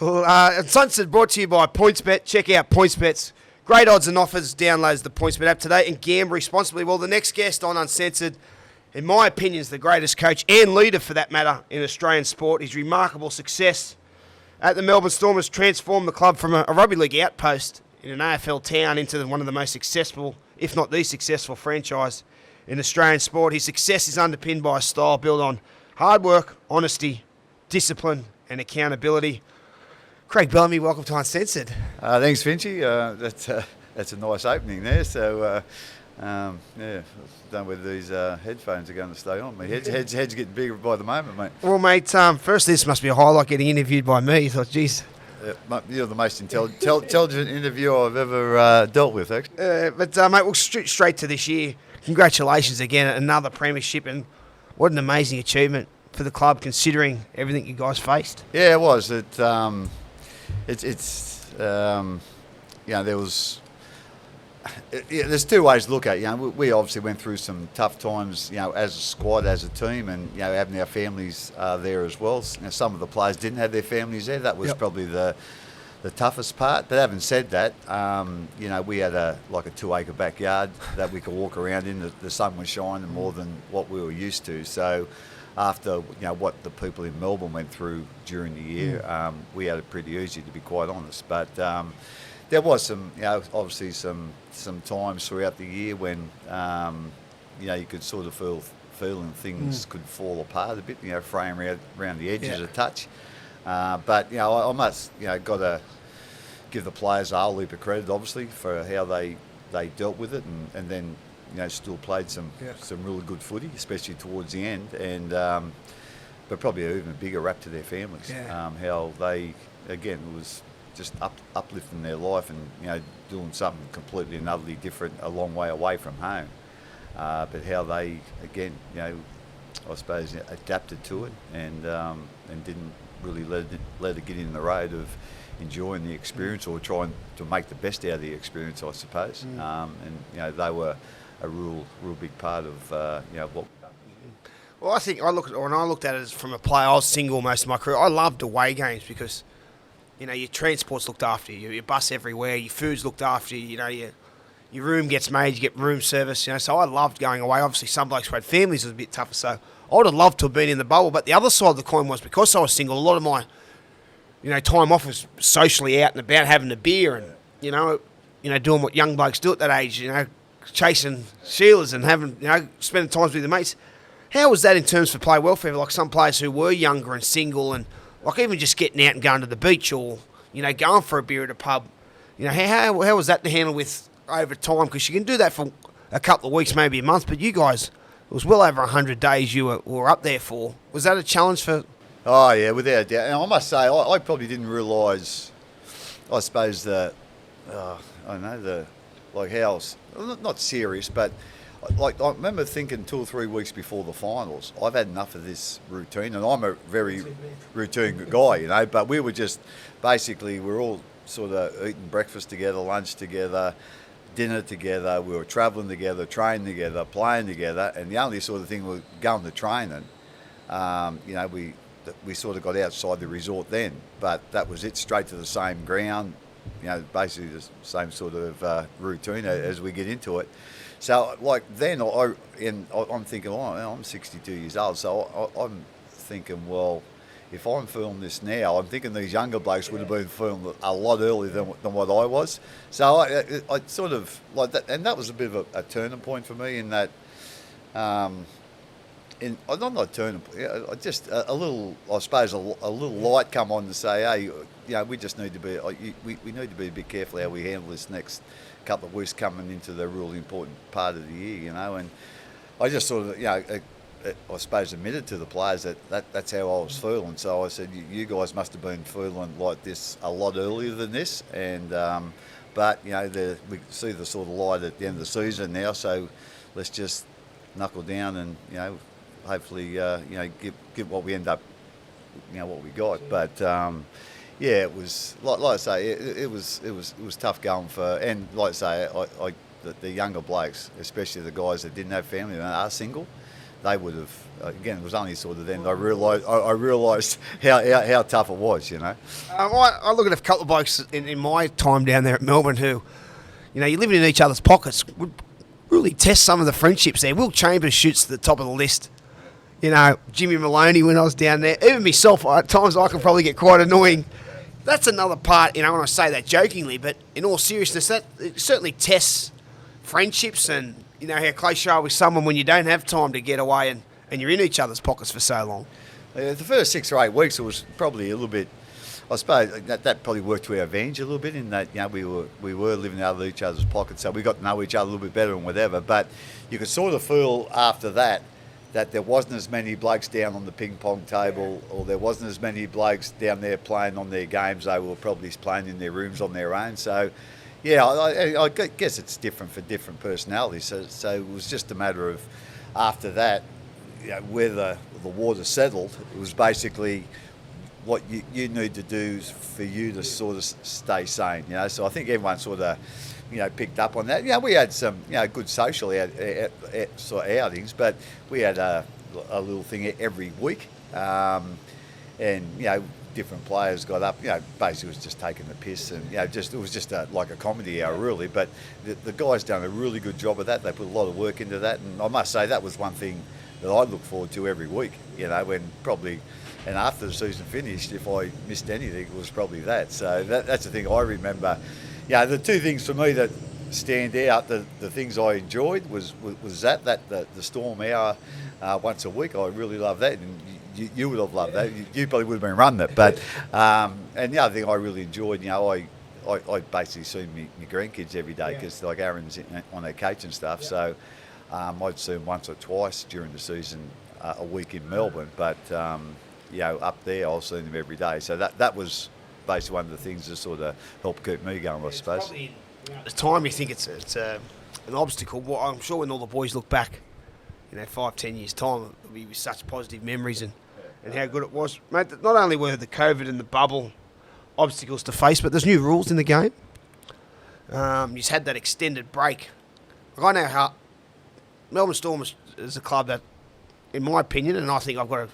Well, Sunset brought to you by PointsBet. Check out PointsBet's great odds and offers. Download the PointsBet app today and gamble responsibly. Well, the next guest on Uncensored, in my opinion, is the greatest coach and leader, for that matter, in Australian sport. His remarkable success at the Melbourne Storm has transformed the club from a rugby league outpost in an AFL town into one of the most successful, if not the successful, franchise in Australian sport. His success is underpinned by a style built on hard work, honesty, discipline, and accountability. Craig Bellamy, welcome to Uncensored. Thanks, Finchy. That's a nice opening there. So, I don't know whether these headphones are going to stay on. My head's getting bigger by the moment, mate. Well, mate, first this must be a highlight, getting interviewed by me. I thought, geez. You're the most intelligent interviewer I've ever dealt with, actually. Mate, we'll straight to this year. Congratulations again, another premiership, and what an amazing achievement for the club, considering everything you guys faced. Yeah, it was. There was. There's two ways to look at it. We obviously went through some tough times, as a squad, as a team, and having our families there as well. Some of the players didn't have their families there. That was probably the toughest part. But having said that, we had a 2-acre backyard that we could walk around in. The sun was shining more than what we were used to. So after what the people in Melbourne went through during the year, we had it pretty easy, to be quite honest. But there was some, obviously some times throughout the year when, you could sort of feeling things could fall apart a bit, fraying around the edges a touch. But I must, got to give the players a whole heap of credit, obviously, for how they dealt with it, and then still played some really good footy, especially towards the end, and but probably an even bigger rap to their families. How they, again, it was just uplifting their life and doing something completely and utterly different, a long way away from home. But how they, again, I suppose, adapted to it and didn't really let it get in the road of enjoying the experience or trying to make the best out of the experience, I suppose. And they were a real big part of what. Well, I think when I looked at it as from a player, I was single most of my career. I loved away games because your transport's looked after you, your bus everywhere, your food's looked after you. Your room gets made, you get room service. So I loved going away. Obviously, some blokes who had families was a bit tougher, so I would have loved to have been in the bubble. But the other side of the coin was, because I was single, a lot of my time off was socially out and about, having a beer and doing what young blokes do at that age. Chasing Sheilas and having spending times with your mates. How was that in terms for player welfare? Like some players who were younger and single, and like even just getting out and going to the beach, or going for a beer at a pub. How was that to handle with over time? Because you can do that for a couple of weeks, maybe a month, but you guys, it was well over 100 days you were up there for. Was that a challenge for? Oh yeah, without a doubt. And I must say, I probably didn't realise, I suppose, how else, not serious, but I remember thinking 2 or 3 weeks before the finals, I've had enough of this routine, and I'm a very routine guy, but we were just, basically, we're all sort of eating breakfast together, lunch together, dinner together, we were travelling together, training together, playing together, and the only sort of thing was going to training, we sort of got outside the resort then, but that was it, straight to the same ground, basically the same sort of routine as we get into it. So, then I'm thinking, I'm 62 years old, so I'm thinking, well, if I'm feeling this now, I'm thinking these younger blokes would have been feeling a lot earlier than what I was. So I sort of like that, and that was a bit of a turning point for me in that. Not a turning point, just a little, I suppose, a little light come on to say, hey, we just need to be, we need to be a bit careful how we handle this next couple of weeks coming into the really important part of the year, and I just sort of, I suppose, admitted to the players that's how I was feeling. So I said, you guys must have been feeling like this a lot earlier than this, and but we see the sort of light at the end of the season now, so let's just knuckle down and hopefully get what we end up, what we got. But it was like I say, it was tough going for, and like I say, the younger blokes, especially the guys that didn't have family and are single, they would have. Again, it was only sort of then I realised how tough it was, you know. I look at a couple of blokes in my time down there at Melbourne who, you know, you're living in each other's pockets, would really test some of the friendships there. Will Chambers shoots to the top of the list. You know, Jimmy Maloney when I was down there. Even myself, at times I can probably get quite annoying. That's another part, you know, when I say that jokingly, but in all seriousness, that it certainly tests friendships and, you know, how close you are with someone when you don't have time to get away and you're in each other's pockets for so long. The first 6 or 8 weeks, it was probably a little bit. I suppose that probably worked to our advantage a little bit in that, you know, we were living out of each other's pockets, so we got to know each other a little bit better and whatever. But you could sort of feel after that there wasn't as many blokes down on the ping pong table, or there wasn't as many blokes down there playing on their games. They were probably playing in their rooms on their own. So, yeah, I guess it's different for different personalities. So it was just a matter of after that, you know, where the water settled, it was basically what you need to do for you to sort of stay sane, you know. So I think everyone sort of, you know, picked up on that. You know, we had some, you know, good social sort of outings, but we had a little thing every week, and you know, different players got up. You know, basically it was just taking the piss, and you know, it was just like a comedy hour really. But the guys done a really good job of that. They put a lot of work into that, and I must say that was one thing that I look forward to every week. You know, when probably. And after the season finished, if I missed anything, it was probably that. So that's the thing I remember. Yeah, the two things for me that stand out, the things I enjoyed was that the Storm hour once a week. I really love that, and you would have loved that. You probably would have been running it. But and the other thing I really enjoyed, you know, I basically see my grandkids every day because like Aaron's on her coach and stuff. So I'd see them once or twice during the season, a week in Melbourne, but. You know, up there, I was seeing them every day. So that was basically one of the things that sort of helped keep me going, I suppose. Probably, at the time you think it's an obstacle. Well, I'm sure when all the boys look back, you know, 5-10 years' time, it'll be with such positive memories and how good it was. Mate, not only were the COVID and the bubble obstacles to face, but there's new rules in the game. You just had that extended break. Like I know how Melbourne Storm is a club that, in my opinion, and I think I've got a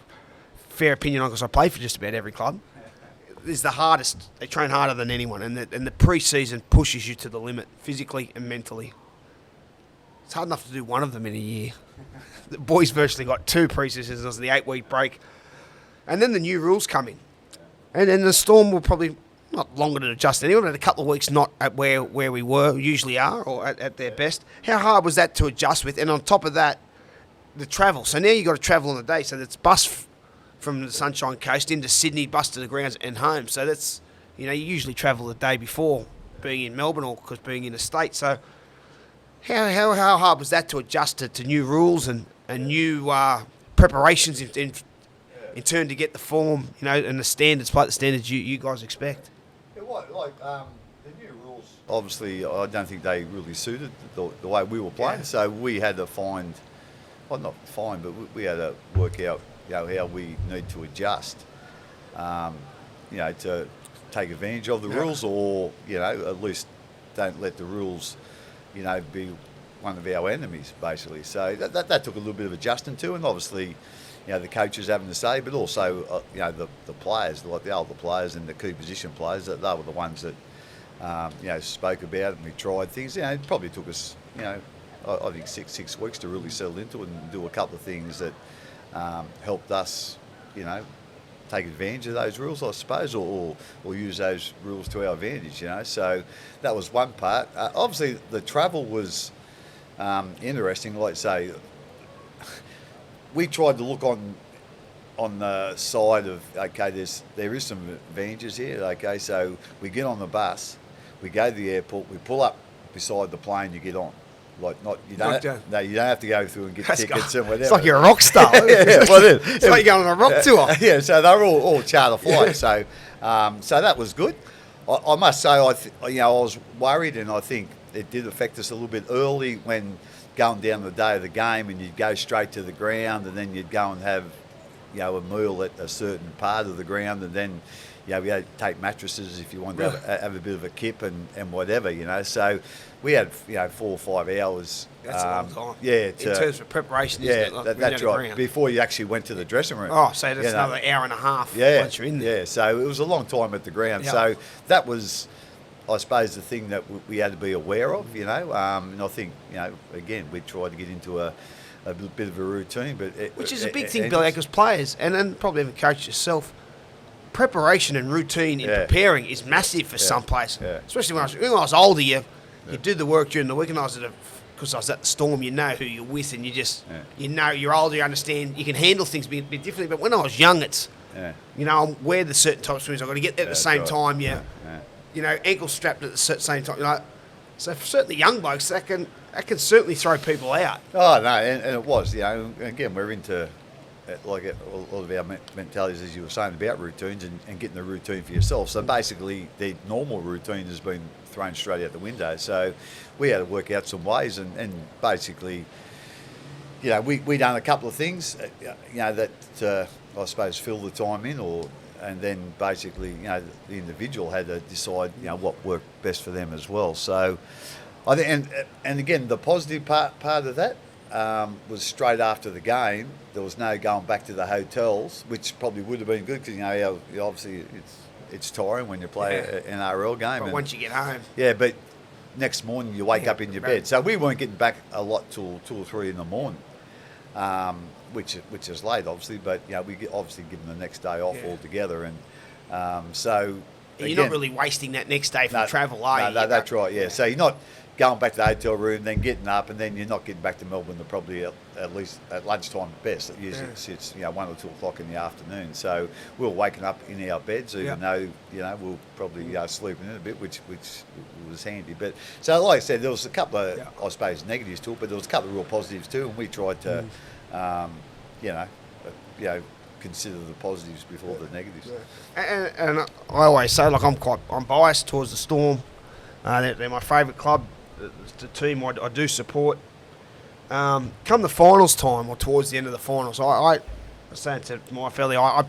fair opinion on because I play for just about every club, is the hardest. They train harder than anyone, and the pre-season pushes you to the limit physically and mentally. It's hard enough to do one of them in a year. The boys virtually got 2 pre-seasons, the 8-week break, and then the new rules come in, and then the Storm will probably not longer to adjust anyway, but a couple of weeks not at where we usually are or at their best. How hard was that to adjust with? And on top of that, the travel. So now you've got to travel on the day, so it's bus from the Sunshine Coast into Sydney, bus to the grounds and home. So that's, you know, you usually travel the day before being in Melbourne or because being in a state. So how hard was that to adjust to new rules and new preparations in turn to get the form, you know, and the standards, play the standards you guys expect? Yeah, like the new rules, obviously, I don't think they really suited the way we were playing. Yeah. So we had to find, well, not find, but we had to work out, you know, how we need to adjust, you know, to take advantage of the rules, or, you know, at least don't let the rules, you know, be one of our enemies, basically. So that took a little bit of adjusting to, and obviously, you know, the coaches having to say, but also, you know, the players, like the older players and the key position players, that they were the ones that, you know, spoke about it, and we tried things. You know, it probably took us, you know, I think six weeks to really settle into it and do a couple of things that helped us, you know, take advantage of those rules, I suppose, or use those rules to our advantage, you know. So that was one part. Obviously, the travel was interesting. Like I say, we tried to look on the side of, okay, there is some advantages here. Okay, so we get on the bus, we go to the airport, we pull up beside the plane you get on. Like you don't have to go through and get tickets and whatever. It's like you're a rock star. Yeah, well, it's like you're going on a rock tour. Yeah, so they're all charter flights. So that was good. I must say, you know, I was worried, and I think it did affect us a little bit early when going down the day of the game, and you'd go straight to the ground, and then you'd go and have, you know, a meal at a certain part of the ground, and then we had to take mattresses if you wanted to have a bit of a kip and whatever, So we had, 4 or 5 hours. That's a long time. Yeah. In terms of preparation, Yeah, isn't it? Like that's running right. around. Before you actually went to the dressing room. Oh, so that's another hour and a half once you're in there. Yeah, so it was a long time at the ground. Yep. So that was, I suppose, the thing that we had to be aware of, and I think, again, we tried to get into a bit of a routine. Which is a big thing, Billy, because players, and probably even coach yourself, preparation and routine in preparing is massive for some players. Yeah. Especially when I was older, you do the work during the week, and because I was at the Storm, you know who you're with, and you just, you're older, you understand, you can handle things a bit differently. But when I was young, it's, I'm aware the certain types of swims, I've got to get there at the same time, ankle strapped at the same time, So for certainly young blokes, that can certainly throw people out. Oh, no, and it was, again, we're into, like a lot of our mentalities, as you were saying, about routines and getting the routine for yourself. So basically, the normal routine has been thrown straight out the window. So we had to work out some ways and basically, we done a couple of things, that I suppose fill the time in, and then basically, the individual had to decide, what worked best for them as well. So I think, and again, the positive part of that was straight after the game. There was no going back to the hotels, which probably would have been good because obviously it's tiring when you play an NRL game. But once you get home, but next morning you wake up in your bed. So we weren't getting back a lot till 2 or 3 in the morning, which is late, obviously. But we obviously give them the next day off altogether, and so. You're not really wasting that next day from travel, are you? No, that's right, yeah. So you're not going back to the hotel room, then getting up, and then you're not getting back to Melbourne to probably at least at lunchtime at best. Usually it's 1 or 2 o'clock in the afternoon. So we were waking up in our beds, even though we'll probably sleeping in a bit, which was handy. But so, like I said, there was a couple of I suppose negatives to it, but there was a couple of real positives too, and we tried to consider the positives before the negatives. And I always say, I'm biased towards the Storm. They're my favourite club. The team I do support. Come the finals time, or towards the end of the finals, I was saying to my fella,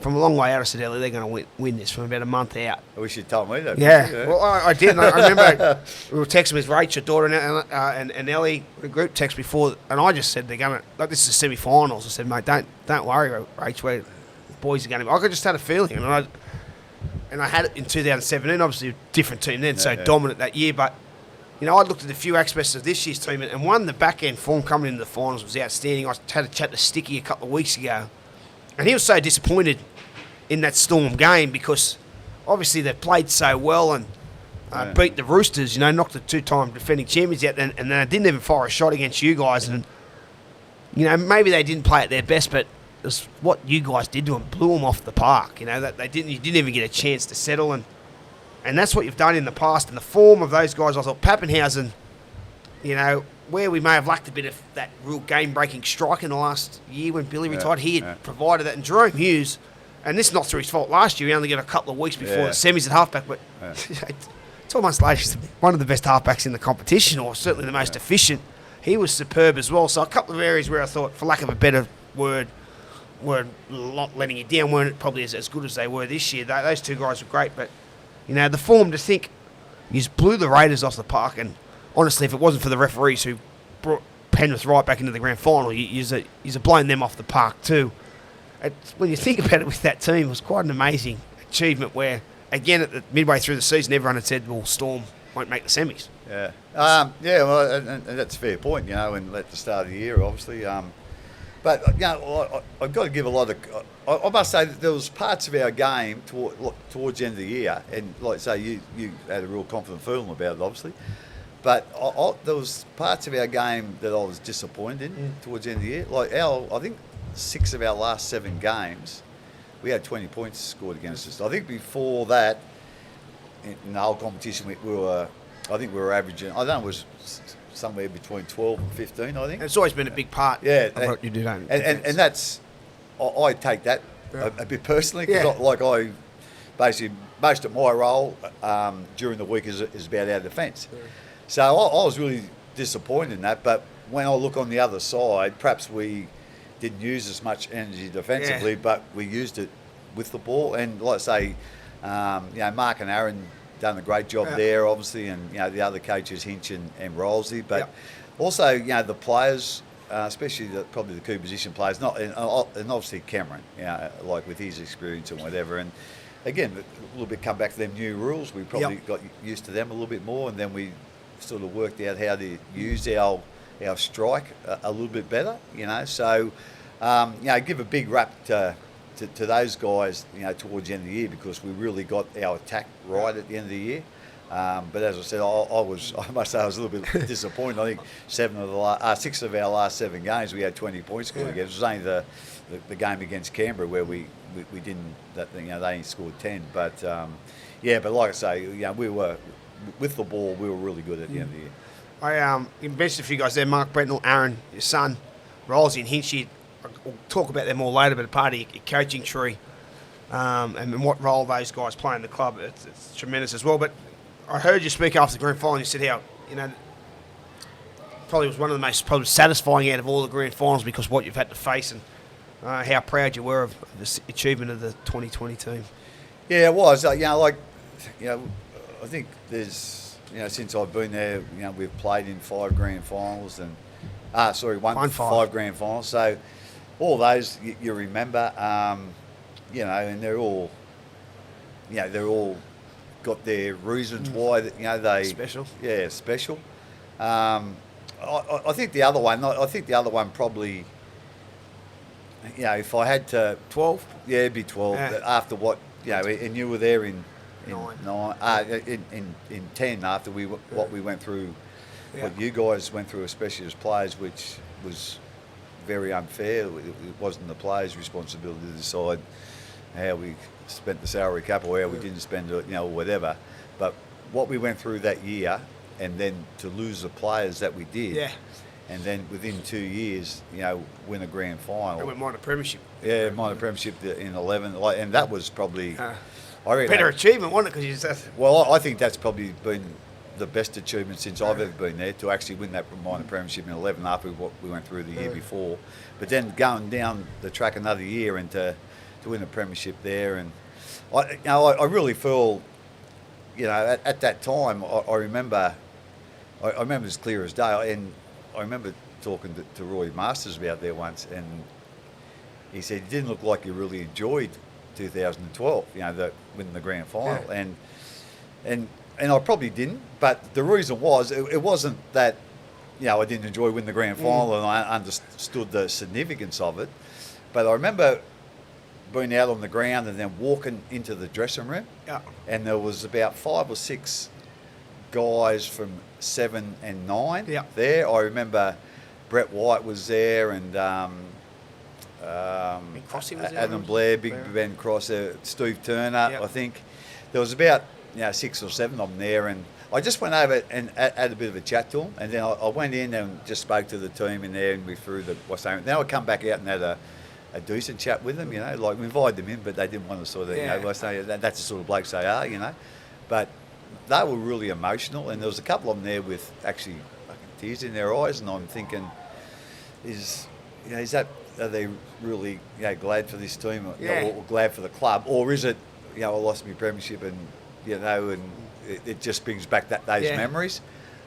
from a long way out, I said, Ellie, they're going to win this from about a month out. I wish you'd told me that. Yeah, well, I did. I remember we were texting with Rach, your daughter, and Ellie, the group text before, and I just said they're going to, this is semi-finals. I said, mate, don't worry, Rach, the boys are going to. I just had a feeling, and I had it in 2017. Obviously, a different team then, dominant that year. But I looked at a few aspects of this year's team, and one, the back end form coming into the finals was outstanding. I had a chat to Sticky a couple of weeks ago, and he was so disappointed in that Storm game because obviously they played so well and beat the Roosters. Knocked the 2-time defending champions out, and they didn't even fire a shot against you guys. And maybe they didn't play at their best, but it was what you guys did to them, blew them off the park. That you didn't even get a chance to settle, and that's what you've done in the past. And the form of those guys, I thought Pappenhausen, where we may have lacked a bit of that real game-breaking strike in the last year when Billy retired, he had provided that. And Jerome Hughes, and this is not through his fault last year, he only got a couple of weeks before the semis at halfback, but 12 months later, he's one of the best halfbacks in the competition, or certainly the most efficient. He was superb as well. So a couple of areas where I thought, for lack of a better word, were not letting you down, weren't probably as good as they were this year. Those two guys were great, but the form to think you just blew the Raiders off the park, and honestly, if it wasn't for the referees who brought Penrith right back into the grand final, you're blowing them off the park too. When you think about it with that team, it was quite an amazing achievement where, again, midway through the season, everyone had said, well, Storm won't make the semis. Yeah. Well, and that's a fair point, and at the start of the year, obviously. But, I've got to give a lot of... I must say that there was parts of our game towards the end of the year, and like I say, you had a real confident feeling about it, obviously. But there was parts of our game that I was disappointed in towards the end of the year. Like I think 6 of our last 7 games, we had 20 points scored against us. I think before that, in the whole competition, we were averaging, I don't know, it was somewhere between 12 and 15, I think. And it's always been a big part of what you do. And that's, I take that a bit personally, because I basically, most of my role during the week is about our defence. Yeah. So I was really disappointed in that, but when I look on the other side, perhaps we didn't use as much energy defensively, but we used it with the ball. And like I say, Mark and Aaron done a great job Yeah. there, obviously, and the other coaches, Hinch and Rolsey. But Yep. also, the players, especially probably the key position players, and obviously Cameron, like with his experience and whatever. And again, a little bit come back to them new rules. We probably got used to them a little bit more, and then we sort of worked out how to use our strike a little bit better. So give a big rap to those guys, towards the end of the year, because we really got our attack right at the end of the year. But as I said, I must say I was a little bit disappointed. I think 6 of our last 7 games we had 20 points scored against. It was only the game against Canberra where we didn't. They only scored 10. But but like I say, we were with the ball. We were really good at the end of the year. I mentioned a few guys there: Mark Brentnell, Aaron, your son, Rolsey, and Hinchy. We'll talk about them more later, but a part of your coaching tree and what role those guys play in the club, it's tremendous as well. But I heard you speak after the grand final. You said how probably was one of the most probably satisfying out of all the grand finals because what you've had to face and how proud you were of the achievement of the 2020 team. Yeah, it was. I think there's since I've been there, we've played in 5 grand finals and Won 5 grand finals. So all those you remember, and they're all got their reasons why they Special. Yeah, special. I think the other one probably, if I had to 12? Yeah, it'd be 12. Yeah. But after what and you were there in 9. in 10 after what we went through, what you guys went through, especially as players, which was very unfair. It wasn't the players' responsibility to decide how we spent the salary cap or how we didn't spend it, or whatever. But what we went through that year, and then to lose the players that we did, and then within 2 years, win a grand final. And we won a premiership. Yeah, minor premiership in 11, and that was probably I reckon Better achievement, wasn't it? Because well, I think that's probably been the best achievement since I've ever been there, to actually win that minor premiership in 11 after what we went through the year before. But then going down the track another year and to win a premiership there, and I really feel, at that time, I remember as clear as day, and I remember talking to Roy Masters about there once, and he said it didn't look like you really enjoyed 2012, winning the grand final, and I probably didn't, but the reason was it wasn't that I didn't enjoy winning the grand final and I understood the significance of it, but I remember being out on the ground and then walking into the dressing room, and there was about 5 or 6 guys from 7 and 9 there. I remember Brett White was there, and Crossy was there, Adam Blair, Big Ben Cross, Steve Turner. I think there was about 6 or 7 of them there, and I just went over and had a bit of a chat to them, and then I went in and just spoke to the team in there, and we threw what's saying. Then I come back out and had a decent chat with them, like we invited them in, but they didn't want to sort of, I say that's the sort of blokes they are, but they were really emotional, and there was a couple of them there with actually fucking tears in their eyes, and I'm thinking, are they really glad for this team, or glad for the club, or is it I lost my premiership and and it just brings back those memories,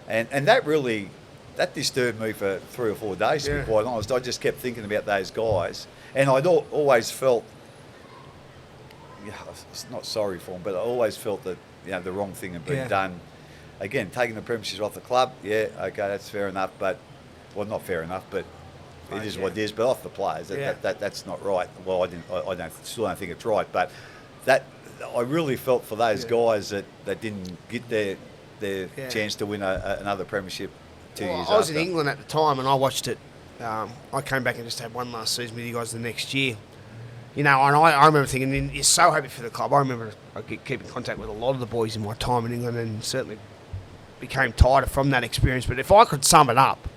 and that disturbed me for 3 or 4 days, to be quite honest. I just kept thinking about those guys, and I'd always felt, it's not sorry for them, but I always felt that the wrong thing had been done. Again, taking the premierships off the club, that's fair enough, but not fair enough, but it is what it is. But off the players, that's not right. Well, I still don't think it's right, but that I really felt for those guys that didn't get their chance to win another premiership 2 years after. I was in England at the time, and I watched it. I came back and just had one last season with you guys the next year. And I remember thinking, you're so happy for the club. I remember I keep in contact with a lot of the boys in my time in England, and certainly became tighter from that experience. But if I could sum it up,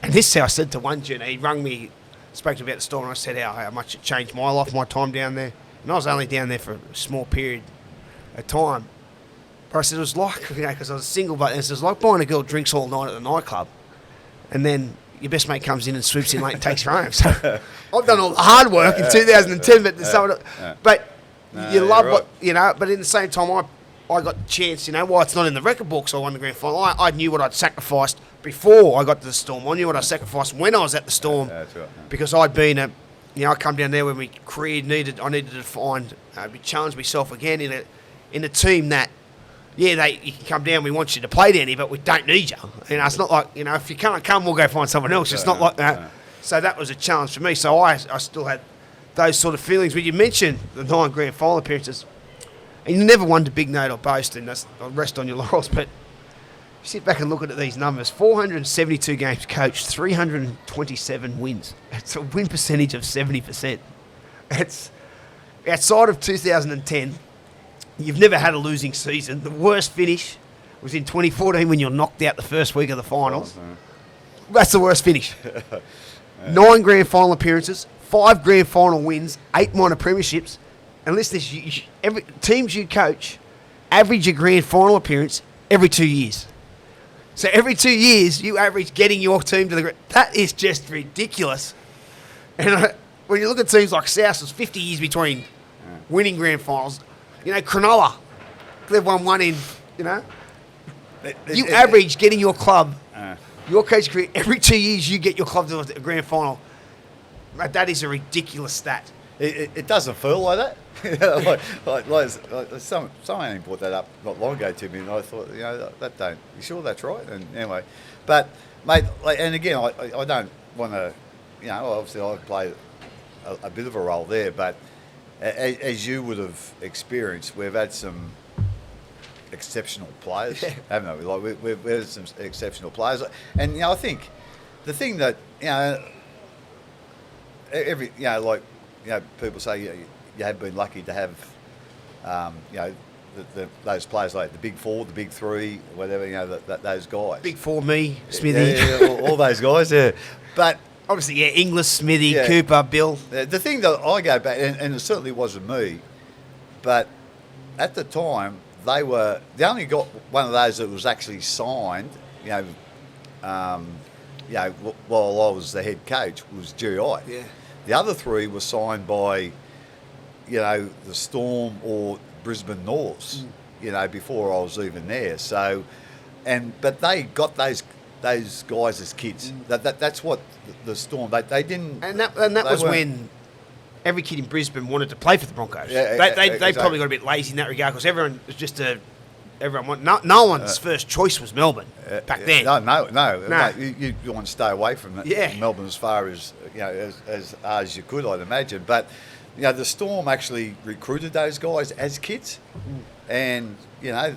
and this is how I said to one junior, he rang me, spoke to me about the store, and I said how much it changed my life, my time down there. And I was only down there for a small period of time. But I said it was like, because I was single, but it was like buying a girl drinks all night at the nightclub. And then, your best mate comes in and swoops in late and takes you home. So I've done all the hard work in 2010, but No, you love right. what you know. But in the same time, I got the chance. You know why it's not in the record books? I won the grand final. I knew what I'd sacrificed before I got to the Storm. I knew what I sacrificed when I was at the Storm, That's right. because I'd been a, you know, I come down there when my career I needed to find, challenge myself again in a team that, yeah, you can come down. We want you to play down here, but we don't need you. You know, it's not like, you know, if you can't come, we'll go find someone else. It's not like that. No. So that was a challenge for me. So I still had those sort of feelings. But you mentioned the 9 grand final appearances, and you never won to big note or boast, and I'll rest on your laurels. But you sit back and look at these numbers: 472 games coached, 327 wins. It's a win percentage of 70%. It's outside of 2010. You've never had a losing season. The worst finish was in 2014 when you're knocked out the first week of the finals. That's the worst finish. 9 grand final appearances, 5 grand final wins, 8 minor premierships. And listen, every teams you coach average a grand final appearance every 2 years. So every 2 years, you average getting your team to the grand. That is just ridiculous. And when you look at teams like South, there's 50 years between winning grand finals. You know, Cronulla, they've won one in, you know. You average getting your club, your coach career, every 2 years you get your club to a grand final. Mate, that is a ridiculous stat. It doesn't feel like that. like someone brought that up not long ago to me, and I thought, you know, that don't. You sure that's right? And anyway, but mate, and again, I don't want to, you know, obviously I played a bit of a role there, but as you would have experienced, we've had some exceptional players, haven't we? Like we've had some exceptional players, and you know, I think the thing that, you know, every, you know, like, you know, people say you have been lucky to have, you know, those players like the big 4, the big 3, whatever, you know, those guys. Big 4, me, Smithy. Yeah, all those guys, yeah. But obviously, yeah, Inglis, Smithy, Cooper, Bill. The thing that I go back, and it certainly wasn't me, but at the time, they only got one of those that was actually signed, you know, while I was the head coach, was GI. Yeah. The other 3 were signed by, you know, the Storm or Brisbane Norths, you know, before I was even there. So, but they got those guys as kids. That's what the Storm, they didn't. And that was when every kid in Brisbane wanted to play for the Broncos. Yeah, they exactly. probably got a bit lazy in that regard, because everyone was just no one's first choice was Melbourne back then. No. No. You want to stay away from that, Melbourne as far as, you know, as you could, I'd imagine. But, you know, the Storm actually recruited those guys as kids, and, you know,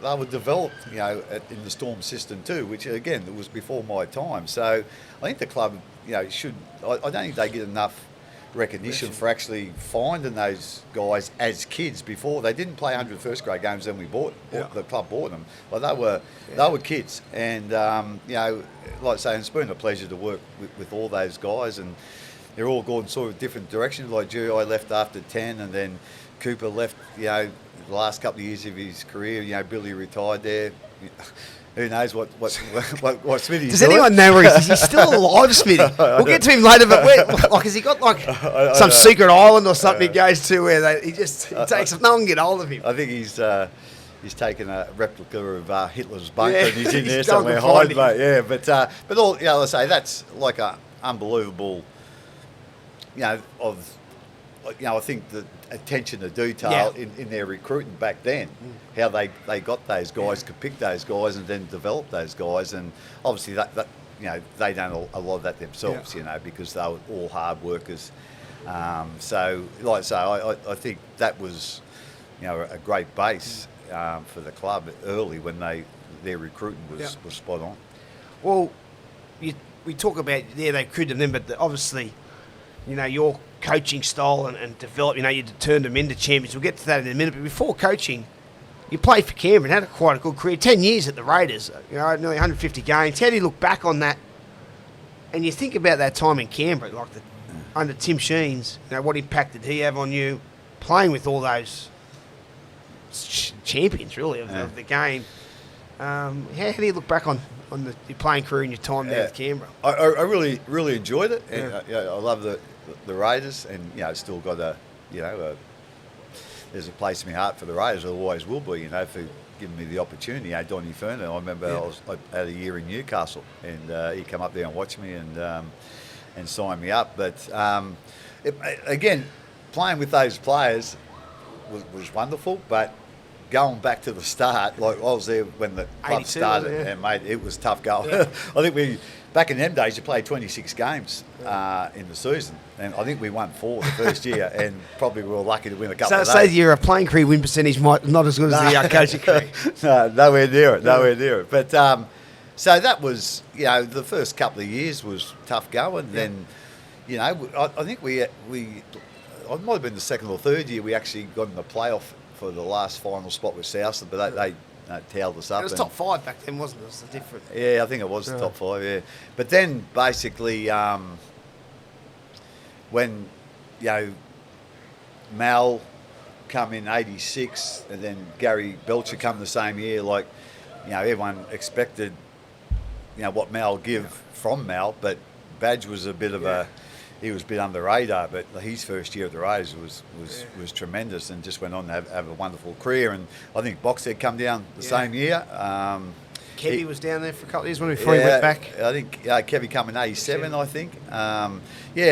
they were developed, you know, in the Storm system too, which again, it was before my time. So I think the club, you know, I don't think they get enough recognition for actually finding those guys as kids before. They didn't play 100 first grade games, then the club bought them. But they were kids, and you know, like I say, it's been a pleasure to work with all those guys, and they're all gone sort of different directions. Like GI left after 10, and then Cooper left, you know, the last couple of years of his career. You know, Billy retired there. Who knows what Smithy's Does doing? anyone know where he's still alive, Smithy? We'll get to him later, but has he got like some secret island or something he goes to where he takes no one can get hold of him? I think he's taken a replica of Hitler's bunker, and he's in there He's gone somewhere to find hiding, mate. Yeah, but all, you know, I say that's like a unbelievable, you know, you know, I think the attention to detail in their recruiting back then, how they got those guys, could pick those guys, and then develop those guys, and obviously that you know, they done a lot of that themselves, you know, because they were all hard workers. So, like I say, I think that was, you know, a great base for the club early when their recruiting was spot on. Well, we talk about they recruited them, but obviously, you know, your coaching style and develop, you know, you turned them into champions. We'll get to that in a minute. But before coaching, you played for Canberra and had quite a good career. 10 years at the Raiders, you know, nearly 150 games. How do you look back on that? And you think about that time in Canberra, like under Tim Sheens, you know, what impact did he have on you, playing with all those champions, really, of the game? How do you look back on your playing career and your time there with Canberra? I really enjoyed it. And, I love the Raiders, and still got there's a place in my heart for the Raiders. There always will be, for giving me the opportunity. Donny Ferner, I remember I had a year in Newcastle, and he came up there and watched me and signed me up. But again, playing with those players was wonderful, but going back to the start, like I was there when the club started, and mate, it was tough going. I think back in them days, you played 26 games in the season, and I think we won 4 the first year, and probably we were lucky to win a couple of those. So your playing career win percentage might not as good as the coaching career. No, nowhere near it. But so that was, the first couple of years was tough going. Then, I think we it might have been the second or third year we actually got in the playoff for the last final spot with Southland, but they towed us up. It was top 5 back then, wasn't it? It was different. Yeah, I think it was the top 5, yeah. But then, basically, when, Mal come in 86, and then Gary Belcher come the same year, everyone expected, what Mal give from Mal, but Badge was a bit of he was a bit under the radar, but his first year at the Raiders was tremendous, and just went on to have a wonderful career. And I think Boxhead come down the same year. Kevy was down there for a couple of years before he went back. I think Kevy come in 87, I think.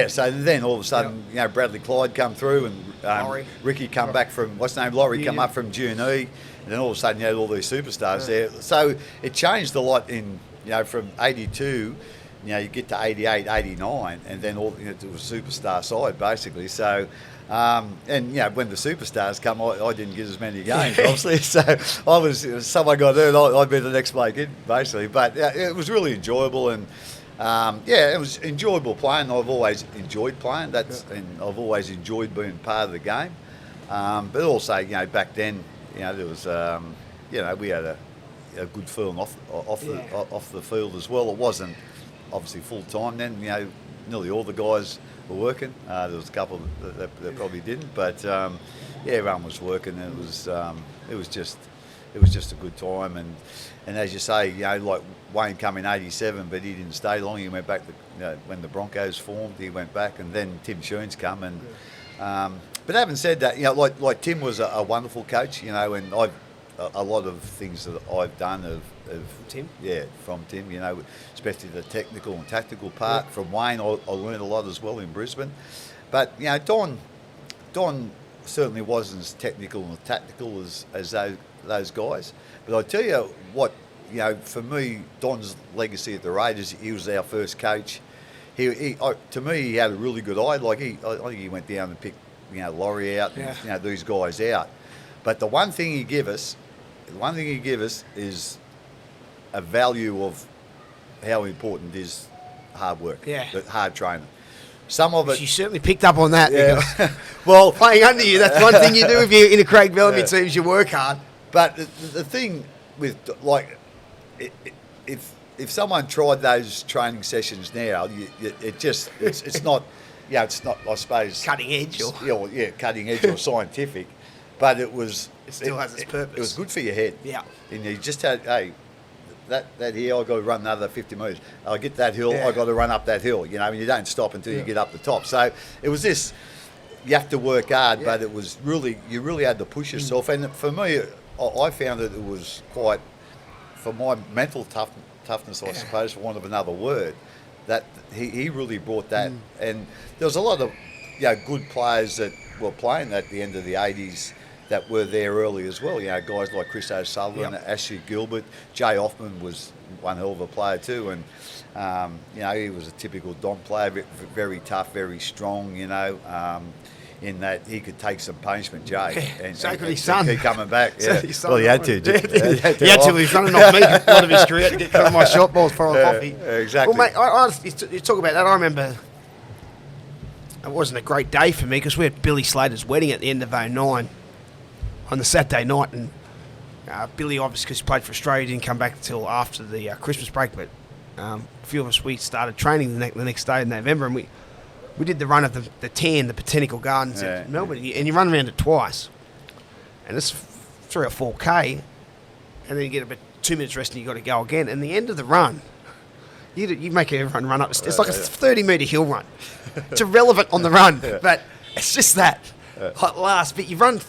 So then all of a sudden, Bradley Clyde come through, and Ricky come back from, what's his name, Laurie come up from G&E, and then all of a sudden you had all these superstars there. So it changed a lot in, from 82, you get to 88, 89, and then all it was a superstar side basically. So, when the superstars come, I didn't get as many games, obviously. So I was, if someone got hurt, I'd be the next bloke in, basically. But it was really enjoyable, and it was enjoyable playing. I've always enjoyed playing. And I've always enjoyed being part of the game. But also, back then, there was, we had a good feeling off the field as well. It wasn't obviously full time then. Nearly all the guys were working. There was a couple that probably didn't, but everyone was working. And it was just a good time. And as you say, like Wayne come in 87, but he didn't stay long. He went back to, when the Broncos formed. He went back, and then Tim Sheens come. And but having said that, like Tim was a wonderful coach. And I've a lot of things that I've done of Tim? Yeah, from Tim, especially the technical and tactical part. Yeah. From Wayne, I learned a lot as well in Brisbane. But, Don certainly wasn't as technical and tactical as those guys. But I tell you what, for me, Don's legacy at the Raiders, he was our first coach. To me, he had a really good eye. I think he went down and picked, Laurie out, and, these guys out. But the one thing he gave us is a value of how important is hard work, hard training. Some of it... You certainly picked up on that. Yeah. Because well, playing under you, that's one thing you do if you're in a Craig Bellamy team is you work hard. But the thing with, if someone tried those training sessions now, it's not, it's not, I suppose... Cutting edge. Cutting edge or scientific. But it still has its purpose. It was good for your head. Yeah. And you just had, that here, I've got to run another 50 metres. I get that hill, I've got to run up that hill, and you don't stop until you get up the top. So it was this, you have to work hard, but it was really, you really had to push yourself. And for me, I found that it was quite, for my mental toughness, I suppose, for want of another word, that he really brought that. And there was a lot of good players that were playing at the end of the 80s that were there early as well. Guys like Chris O'Sullivan, Ashley Gilbert, Jay Hoffman was one hell of a player too, and he was a typical Don player, very tough, very strong. In that he could take some punishment, Jay, and his son. Keep coming back. Yeah. Well, he had to. He had to. He's running off me a lot of his career to get some of my shot balls for coffee. Exactly. Well, mate, you talk about that. I remember it wasn't a great day for me because we had Billy Slater's wedding at the end of 2009 on the Saturday night, and Billy, obviously, because he played for Australia, didn't come back until after the Christmas break. But a few of us, we started training the next day in November, and we did the run of the tan, the Botanical Gardens in Melbourne, and you run around it twice, and it's 3 or 4K, and then you get about 2 minutes rest and you got to go again. And the end of the run, you make everyone run up. It's like a 30-metre hill run. It's irrelevant on the run, but it's just that hot last bit. You run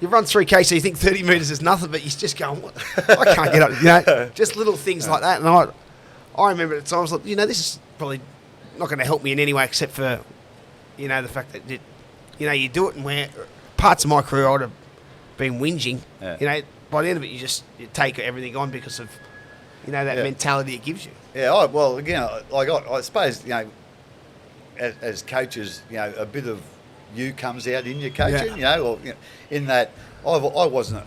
3K, so you think 30 metres is nothing, but you're just going, what? I can't get up. Just little things like that. And I remember at times, like, this is probably not going to help me in any way except for, the fact that, you do it and where parts of my career I would have been whinging. Yeah. By the end of it, you take everything on because of, that mentality it gives you. Yeah, well, again, I suppose, as coaches, a bit of you comes out in your coaching, in that I wasn't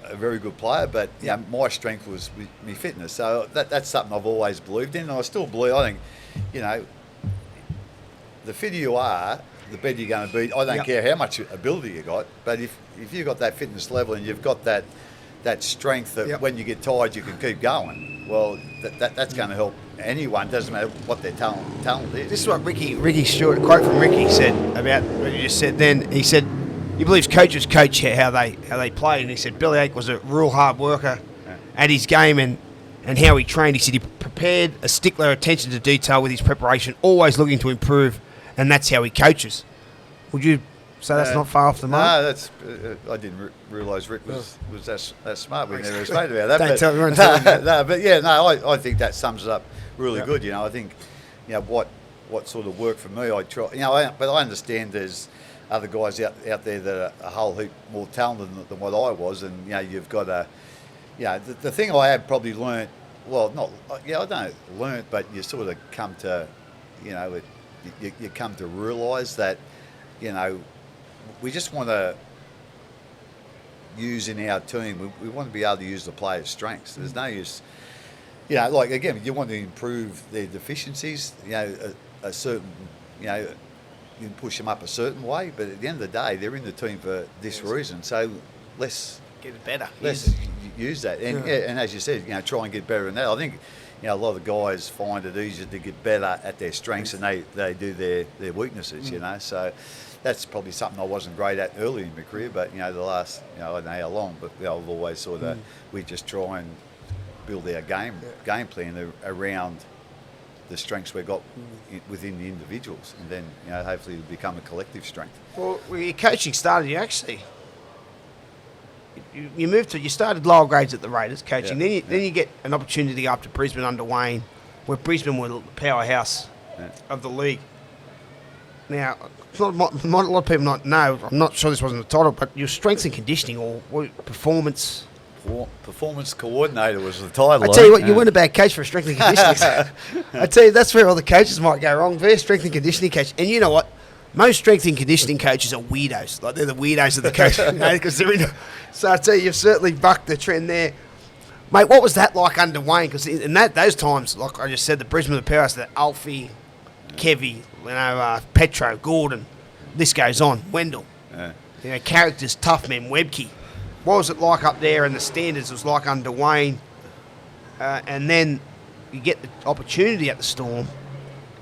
a very good player, but my strength was my fitness. So that's something I've always believed in, and I still believe. I think, the fitter you are, the better you're going to be. I don't care how much ability you got, but if you've got that fitness level and you've got that strength that when you get tired you can keep going, well, that's going to help anyone. Doesn't matter what their talent is. This is what Ricky Stewart, a quote from Ricky, said about what you just said then. He said he believes coaches coach how they play, and he said Bellyache was a real hard worker at his game and how he trained. He said he prepared, a stickler, attention to detail with his preparation, always looking to improve, and that's how he coaches. Would you say that's not far off the mark? No, that's. I didn't realise Rick was that smart. We never spoke about that. Don't tell everyone. I think that sums it up really good. I think, what sort of worked for me, I try. But I understand there's other guys out there that are a whole heap more talented than what I was, and you've got to. The thing I have probably learnt. Well, not. I don't learnt, but you sort of come to, you come to realise that, we just want to use in our team. We want to be able to use the players' strengths. There's no use, again, you want to improve their deficiencies. A certain, you can push them up a certain way, but at the end of the day, they're in the team for this reason. So let's get it better. Let's use that, and as you said, try and get better than that. I think. A lot of the guys find it easier to get better at their strengths than they do their weaknesses, So that's probably something I wasn't great at early in my career, but, the last, I don't know how long, but I've always sort of, we just try and build our game plan around the strengths we've got within the individuals, and then, hopefully it'll become a collective strength. Well, when your coaching started, you started lower grades at the Raiders coaching. Then you get an opportunity to go up to Brisbane under Wayne, where Brisbane were the powerhouse of the league. Now, not a lot of people not know. I'm not sure this wasn't the title, but your strength and conditioning or performance. Performance coordinator was the title. I tell you what, you weren't a bad coach for a strength and conditioning. I tell you, that's where all the coaches might go wrong. Very strength and conditioning coach, and you know what? Most strength and conditioning coaches are weirdos. Like, they're the weirdos of the coach, because they're in. So I tell you, you've certainly bucked the trend there, mate. What was that like under Wayne? Because in those times, like I just said, the Brisbane, the powerhouse, the Alfie, Kevy, Petro, Gordon, this goes on. Wendell, characters, tough men, Webke. What was it like up there? And the standards was like under Wayne, and then you get the opportunity at the Storm.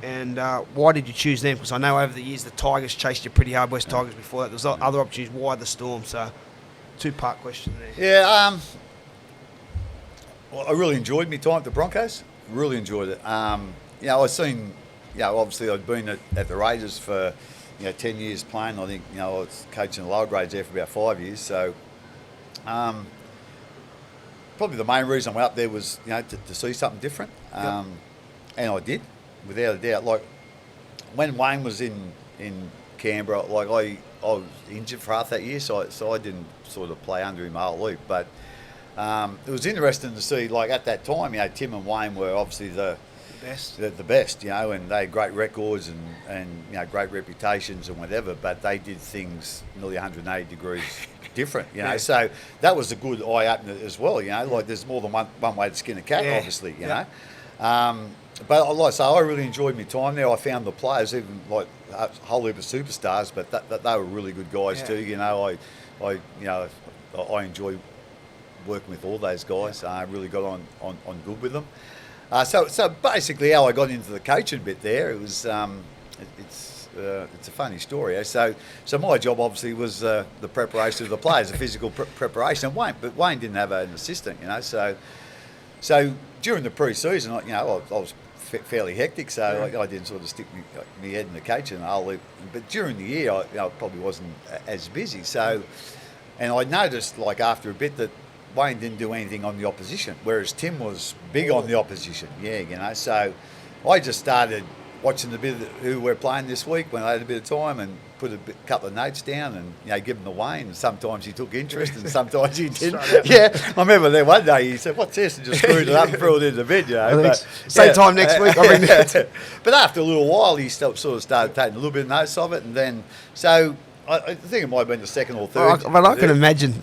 And why did you choose them? Because I know over the years the Tigers chased you pretty hard, West Tigers before that. There was other opportunities. Why the Storm? So, two-part question there. Yeah, well, I really enjoyed my time at the Broncos. Really enjoyed it. I've seen, obviously I'd been at the Raiders for, 10 years playing. I think, I was coaching the lower grades there for about 5 years. So, probably the main reason I went up there was, to see something different. And I did. Without a doubt, like when Wayne was in Canberra, like I was injured for half that year, so I didn't sort of play under him all week. But it was interesting to see, like at that time, Tim and Wayne were obviously the best, and they had great records and great reputations and whatever. But they did things nearly 180 degrees different, So that was a good eye opener as well, Like there's more than one way to skin a cat, obviously, you know. But like I say, I really enjoyed my time there. I found the players, even like a whole heap of superstars, but that they were really good guys too. I enjoy working with all those guys. I really got on good with them. So basically, how I got into the coaching bit there, it was it's a funny story. So my job obviously was the preparation of the players, the physical preparation. But Wayne didn't have an assistant, So So during the pre-season, I was fairly hectic, so I didn't sort of stick my head in the coaching hole. But during the year, I probably wasn't as busy. So, and I noticed like after a bit that Wayne didn't do anything on the opposition, whereas Tim was big on the opposition. Yeah. So I just started watching a bit of who we're playing this week when I had a bit of time and put a couple of notes down and give them to Wayne. And sometimes he took interest and sometimes he didn't. Yeah, I remember there one day he said, "What's this?" and just screwed it up and threw it in the bin. Same time next week. I'll bring that. But after a little while, he sort of started taking a little bit of notes of it, and then so. I think it might have been the second or third. But I can imagine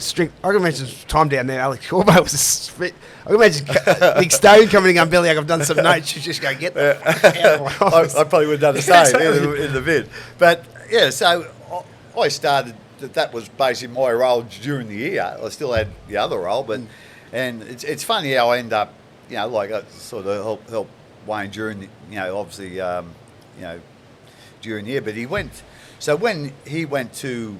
time down there. Alex Corbo was a spit. I can imagine Nick Stone coming in and Billy, I've done some notes. You just go get them. I probably would have done the same in the vid. But yeah, so I started. That was basically my role during the year. I still had the other role, but and it's funny how I end up. Like I sort of help Wayne during. Obviously, during the year, but he went. So when he went to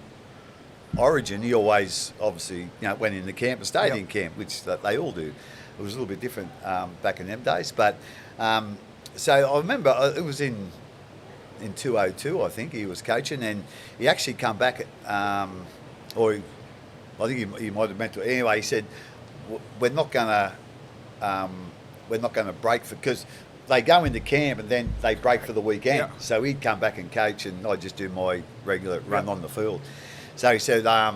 Origin, he always obviously went in the camp and stayed in camp, which they all do. It was a little bit different back in them days, but so I remember it was in 2002, I think he was coaching, and he actually come back, I think he might have meant to. Anyway, he said we're not going to break because. They go into camp and then they break for the weekend. Yeah. So he'd come back and coach and I'd just do my regular run on the field. So he said, I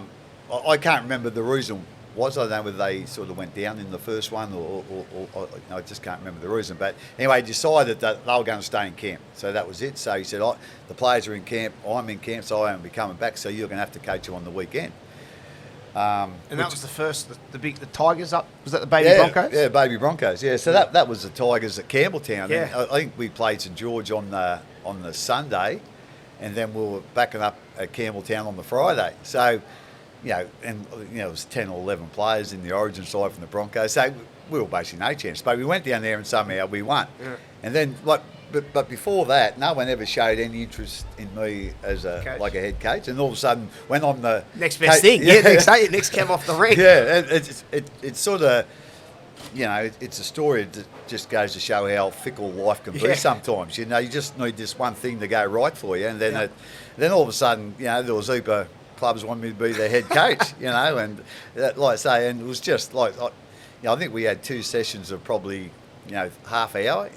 can't remember the reason was. I don't know whether they sort of went down in the first one or I just can't remember the reason. But anyway, he decided that they were going to stay in camp. So that was it. So he said, the players are in camp, I'm in camp, so I won't be coming back. So you're going to have to coach them on the weekend. And that was the first, the Tigers up. Was that the Baby Broncos? Yeah, Baby Broncos. Yeah, so that was the Tigers at Campbelltown. Yeah. And I think we played St George on the Sunday, and then we were backing up at Campbelltown on the Friday. So, it was 10 or 11 players in the Origin side from the Broncos. So we were basically no chance. But we went down there and somehow we won. Yeah. And then But before that, no one ever showed any interest in me as a head coach. And all of a sudden, when I'm the next best thing, next came off the ring. Yeah, it's sort of, it's a story that just goes to show how fickle life can be sometimes. You just need this one thing to go right for you, and then then all of a sudden, there was a heap of clubs wanted me to be their head coach. And like I say, and it was just like, I think we had 2 sessions of probably. Half hour,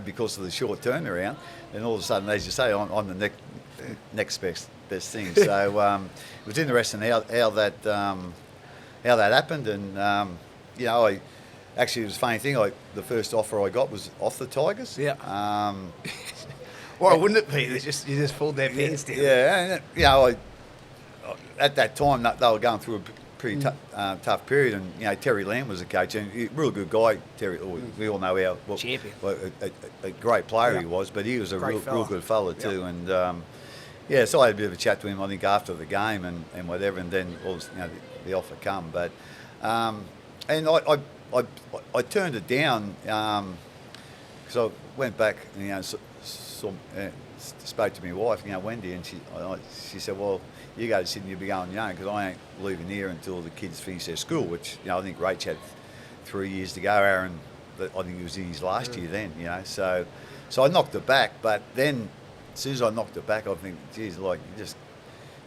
because of the short turnaround, and all of a sudden, as you say, I'm the next best thing. So it was interesting how that happened, and I actually it was a funny thing. The first offer I got was off the Tigers. Yeah. Why wouldn't it be? You just pulled their pants down. Yeah, and at that time they were going through a pretty tough period, and Terry Lamb was a coach, and a real good guy. Terry, we all know how champion, a great player he was, but he was a real good fella too. And so I had a bit of a chat to him, I think, after the game and whatever, and then the offer come. But and I turned it down because I went back and spoke to my wife, Wendy, and she said, well, you go to Sydney, you'll be going because I ain't leaving here until the kids finish their school, which, I think Rach had 3 years to go. Aaron, I think he was in his last year then, So I knocked it back, but then as soon as I knocked it back, I think, geez, this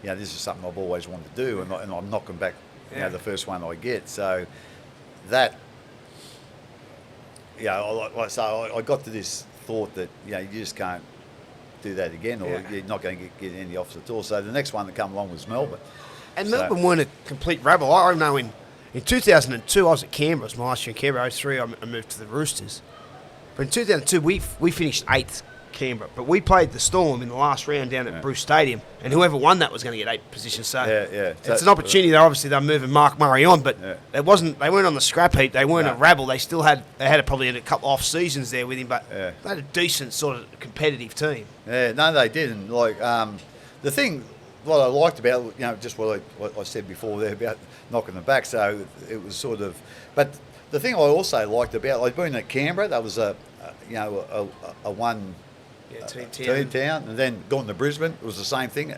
is something I've always wanted to do, and I'm knocking back, the first one I get. So that, I got to this thought that, you just can't do that again, or you're not going to get any offers at all. So the next one that come along was Melbourne. And Melbourne weren't a complete rebel. I know in 2002 I was at Canberra. It was my last year in Canberra. 2003 I moved to the Roosters. But in 2002 we finished 8th Canberra, but we played the Storm in the last round down at Bruce Stadium, and whoever won that was going to get 8th position. So it's an opportunity. They're moving Mark Murray on, but they weren't on the scrap heap. They weren't a rabble. They still had probably a couple off seasons there with him, but they had a decent sort of competitive team. Yeah, no, they didn't. The thing, what I liked about just what I said before there about knocking them back. So it was sort of, but the thing I also liked about being at Canberra, that was a one. Team town, and then gone to Brisbane. It was the same thing,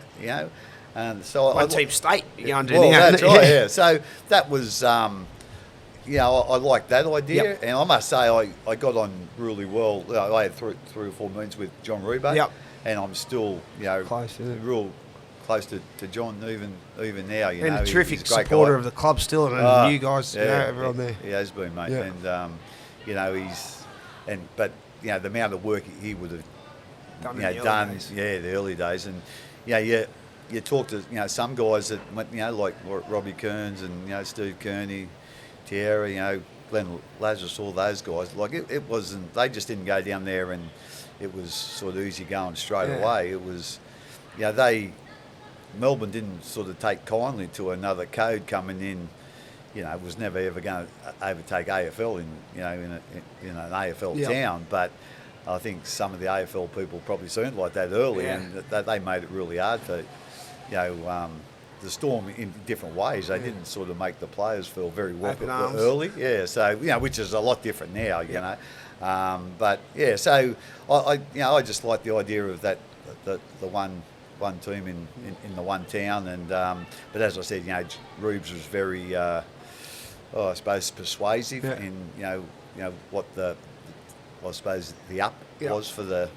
And so team state. That's right. Yeah. So that was, I like that idea, Yep. and I must say I got on really well. I had three or four meetings with John Reba, Yep. and I'm still Close, isn't it? real close to John even now. And a He's terrific a great supporter guy. of the club still, and you guys, everyone there. He has been, mate, Yeah. and but the amount of work he would have Done in the done, early days. the early days, and you talk to some guys that went, like Robbie Kearns and Steve Kearney, Tierra, Glenn Lazarus, all those guys. Like it wasn't. They just didn't go down there and it was sort of easy going straight away. It was, Melbourne didn't sort of take kindly to another code coming in. It was never ever going to overtake AFL in an AFL town, but I think some of the AFL people probably seen it like that early, and that they made it really hard for the Storm in different ways. They didn't sort of make the players feel very welcome early. Yeah, so which is a lot different now. But so I just like the idea of that the one team in the one town, and but as I said, Rubes was very I suppose persuasive in what I suppose the up was for the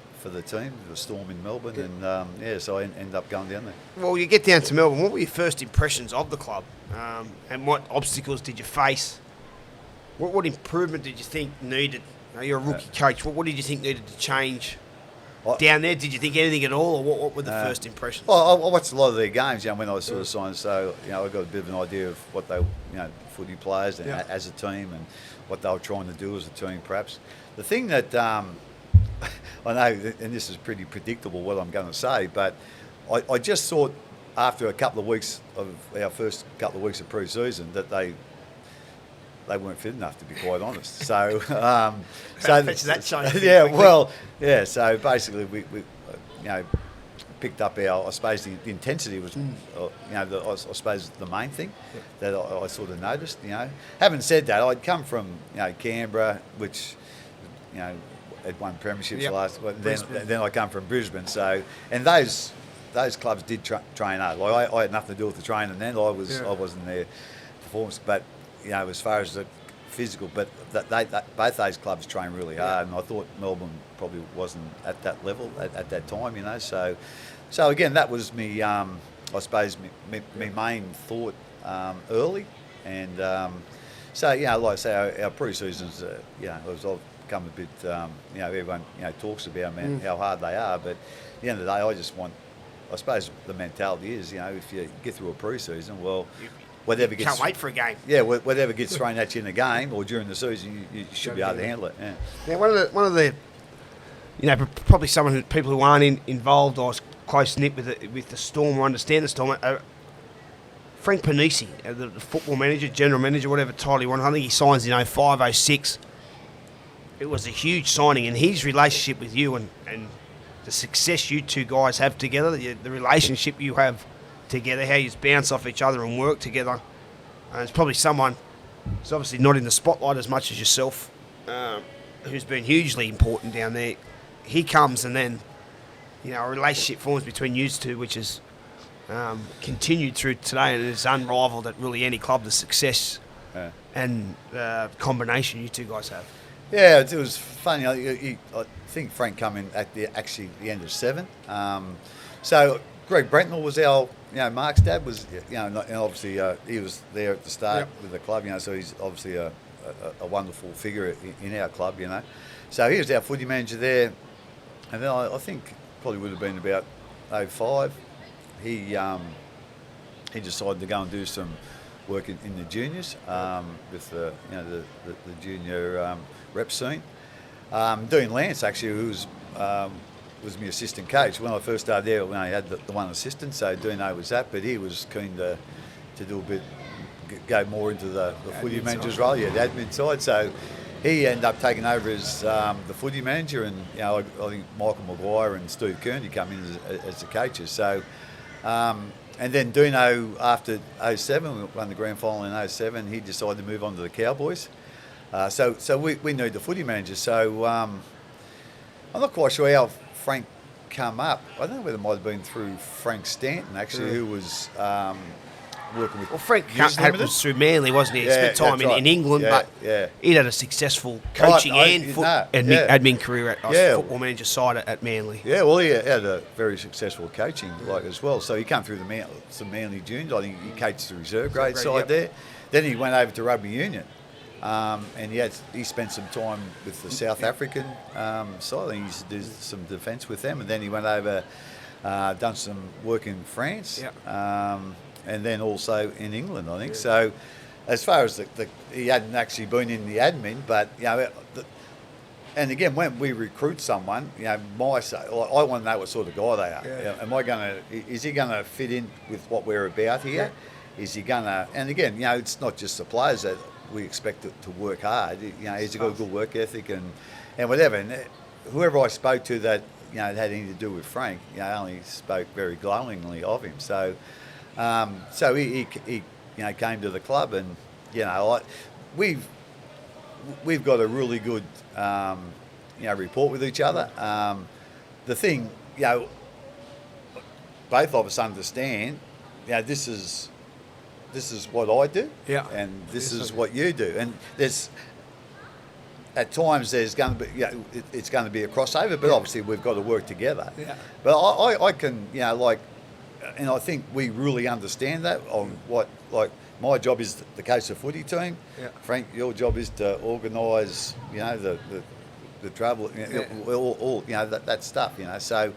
team, the Storm in Melbourne, and so I ended up going down there. Well, you get down to Melbourne. What were your first impressions of the club, and what obstacles did you face? What improvement did you think needed? You're a rookie coach. What did you think needed to change down there? Did you think anything at all, or what were the first impressions? Well, I watched a lot of their games, when I was sort of signed, so I got a bit of an idea of what they, footy players and as a team, and what they were trying to do as a team, perhaps. The thing that I know, and this is pretty predictable what I'm going to say, but I just thought after a couple of weeks of our first couple of weeks of pre-season that they weren't fit enough, to be quite honest. So, that change. Yeah, So basically, we picked up our. I suppose the intensity was, I suppose the main thing that I sort of noticed. Having said that, I'd come from Canberra, which had won premierships last. Then I come from Brisbane, so and those clubs did train hard. Like I had nothing to do with the training then. I wasn't there performance, but as far as the physical, but both those clubs train really hard, and I thought Melbourne probably wasn't at that level at that time, So again, that was me. I suppose my main thought early, and so like I say, our pre-seasons, I've become a bit. Everyone talks about how hard they are, but at the end of the day, I just want. I suppose the mentality is, if you get through a pre-season, well. Whatever gets, can't wait for a game. Yeah, whatever gets thrown at you in the game or during the season, you should be able to handle it. Yeah. Now, one of the, probably people who aren't involved or close knit with the Storm or understand the Storm. Frank Panisi, the football manager, general manager, whatever title you want. I think he signs in 05, 06. It was a huge signing, and his relationship with you and the success you two guys have together, the relationship you have together, how you bounce off each other and work together. And it's probably someone who's obviously not in the spotlight as much as yourself, who's been hugely important down there. He comes, and then a relationship forms between you two, which is continued through today, and it's unrivaled at really any club. The success and combination you two guys have. Yeah, it was funny. I think Frank come in at the end of 7. So Greg Brentnell was our, Mark's dad was, and obviously he was there at the start with the club, so he's obviously a wonderful figure in our club, So he was our footy manager there, and then I think probably would have been about 05. He decided to go and do some work in the juniors with the junior rep scene. Doing Lance actually, who was my assistant coach. When I first started there, I had the one assistant, so Dino was that, but he was keen to do a bit, go more into the footy manager's role, the admin side. So he ended up taking over as the footy manager, and I think Michael Maguire and Steve Kearney come in as the coaches. So and then Dino, after 07, we won the grand final in 07, he decided to move on to the Cowboys. So we need the footy manager. So I'm not quite sure how Frank come up. I don't know whether it might have been through Frank Stanton, actually, who was working with. Well, Frank News had Limited. was through Manly, wasn't he? He Yeah, spent time that's right. in England, Yeah, but yeah. he'd had a successful coaching and admin career at football manager side at Manly. Yeah, well, he had a very successful coaching as well. So he came through some Manly juniors. I think he coached the reserve grade side there. Then he went over to rugby union, and he spent some time with the South African side. I think he used to do some defence with them, and then he went over, done some work in France, and then also in England, I think. So, as far as he hadn't actually been in the admin, but and again, when we recruit someone, I want to know what sort of guy they are. Is he going to fit in with what we're about here? Is he going to? And again, it's not just the players that we expect to work hard. He's got a good work ethic and whatever. And whoever I spoke to that it had anything to do with Frank, only spoke very glowingly of him. So, he came to the club, and we've got a really good report with each other. The thing, both of us understand, this is what I do, and this is what you do, and at times there's going to be, it's going to be a crossover, but obviously we've got to work together. Yeah. But I can, and I think we really understand that on what, my job is the coach of footy team. Yeah. Frank, your job is to organise, the travel, all that stuff, So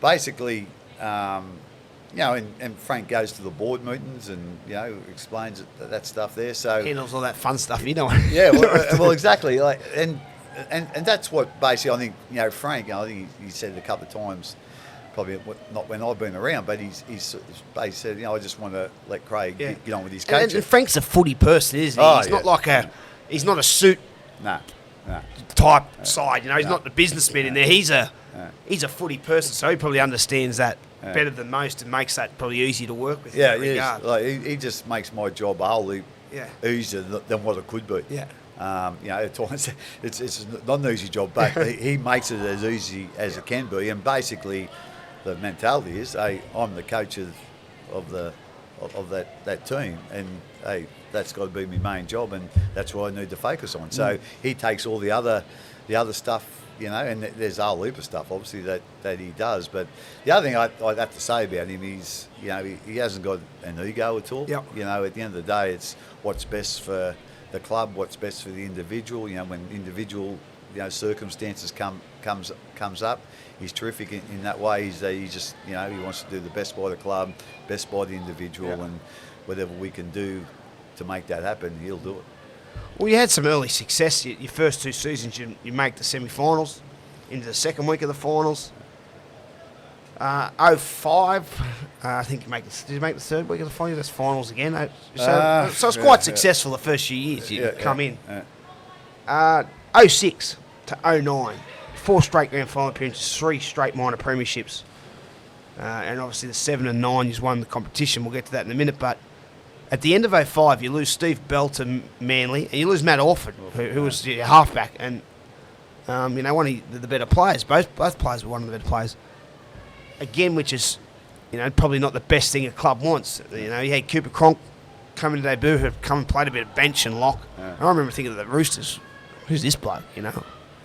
basically, and Frank goes to the board meetings and explains that stuff there. So handles all that fun stuff, Yeah, well, exactly. And that's what basically I think Frank. I think he said it a couple of times. Probably not when I've been around, but he's basically said, I just want to let Craig get on with his coaching. And Frank's a footy person, isn't he? He's not like he's not a suit type side. He's not the businessman in there. He's a footy person, so he probably understands that better than most, and makes that probably easy to work with. Yeah, he just makes my job a whole heap easier than what it could be. Yeah. At times it's not an easy job, but he makes it as easy as it can be, and basically. The mentality is, I'm the coach of that team, and that's got to be my main job, and that's what I need to focus on. So he takes all the other stuff, and there's a whole heap of stuff obviously that he does. But the other thing I'd have to say about him is, he hasn't got an ego at all. Yep. At the end of the day, it's what's best for the club, what's best for the individual. When individual circumstances comes up. He's terrific in that way. He just he wants to do the best by the club, best by the individual, and whatever we can do to make that happen, he'll do it. Well, you had some early success. Your first two seasons, you make the semi-finals, into the second week of the finals. 05, I think did you make the third week of the finals? That's finals again. So it's quite successful the first few years you come in. 06 to 09. 4 straight grand final appearances, 3 straight minor premierships, and obviously the 7 and 9 you won the competition. We'll get to that in a minute. But at the end of 05, you lose Steve Bell to Manly, and you lose Matt Orford, who was your halfback, and one of the better players. Both players were one of the better players. Again, which is probably not the best thing a club wants. You had Cooper Cronk come into debut, who had come and played a bit of bench and lock. Yeah. I remember thinking of the Roosters, who's this bloke?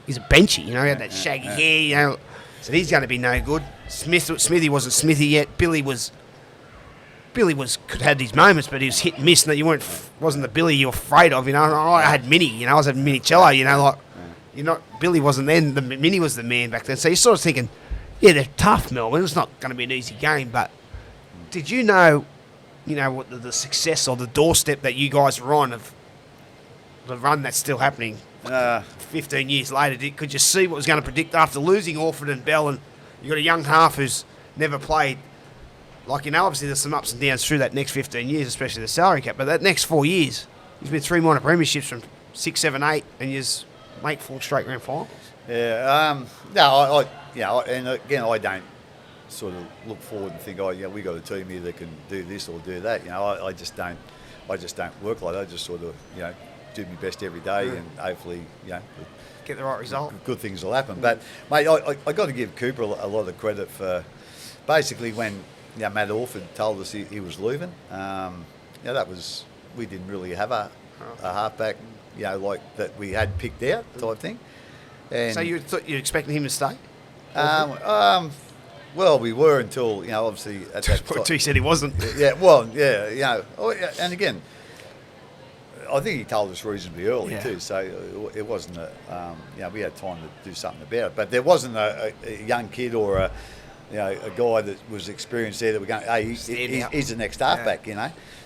He's a benchy, he had that shaggy hair, so he's going to be no good. Smithy wasn't Smithy yet. Billy could have his moments, but he was hit and miss. And that wasn't the Billy you were afraid of. I had Mini, I was having Mini Cello. Billy wasn't then. The Mini was the man back then. So you're sort of thinking, they're tough, Melbourne. It's not going to be an easy game. But did you know what the success or the doorstep that you guys were on of the run that's still happening? 15 years later, could you see what was going to predict after losing Orford and Bell, and you got a young half who's never played? Obviously there's some ups and downs through that next 15 years, especially the salary cap, but that next 4 years, he's been 3 minor premierships from 6, 7, 8, and you make 4 straight grand finals. Yeah, and again, I don't sort of look forward and think, we got a team here that can do this or do that. I just don't work like that. I just sort of, do my best every day, and hopefully, get the right result. Good things will happen. But mate, I got to give Cooper a lot of credit for basically when Matt Orford told us he was leaving. that was, we didn't really have a halfback, like that we had picked out type thing. And So you thought you're expecting him to stay? well, we were until, obviously at that time. Until he said he wasn't. Yeah, well, yeah, and again, I think he told us reasonably early too, so it wasn't we had time to do something about it. But there wasn't a young kid or a guy that was experienced there that we're going, hey, he's the next halfback,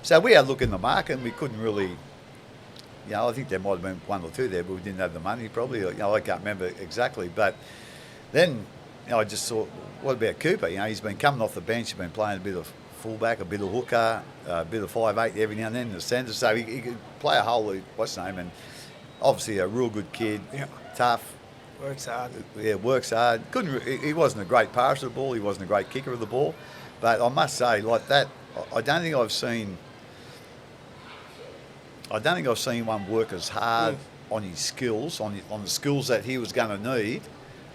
So we had a look in the market and we couldn't really, I think there might have been one or two there, but we didn't have the money probably. I can't remember exactly. But then, I just thought, what about Cooper? He's been coming off the bench, he's been playing a bit of fullback, a bit of hooker, a bit of 5'8" every now and then in the centre. So he could play a whole, and obviously a real good kid, tough. Works hard. Yeah, works hard. He wasn't a great passer of the ball. He wasn't a great kicker of the ball. But I must say, like that, I don't think I've seen one work as hard on his skills, on the skills that he was going to need.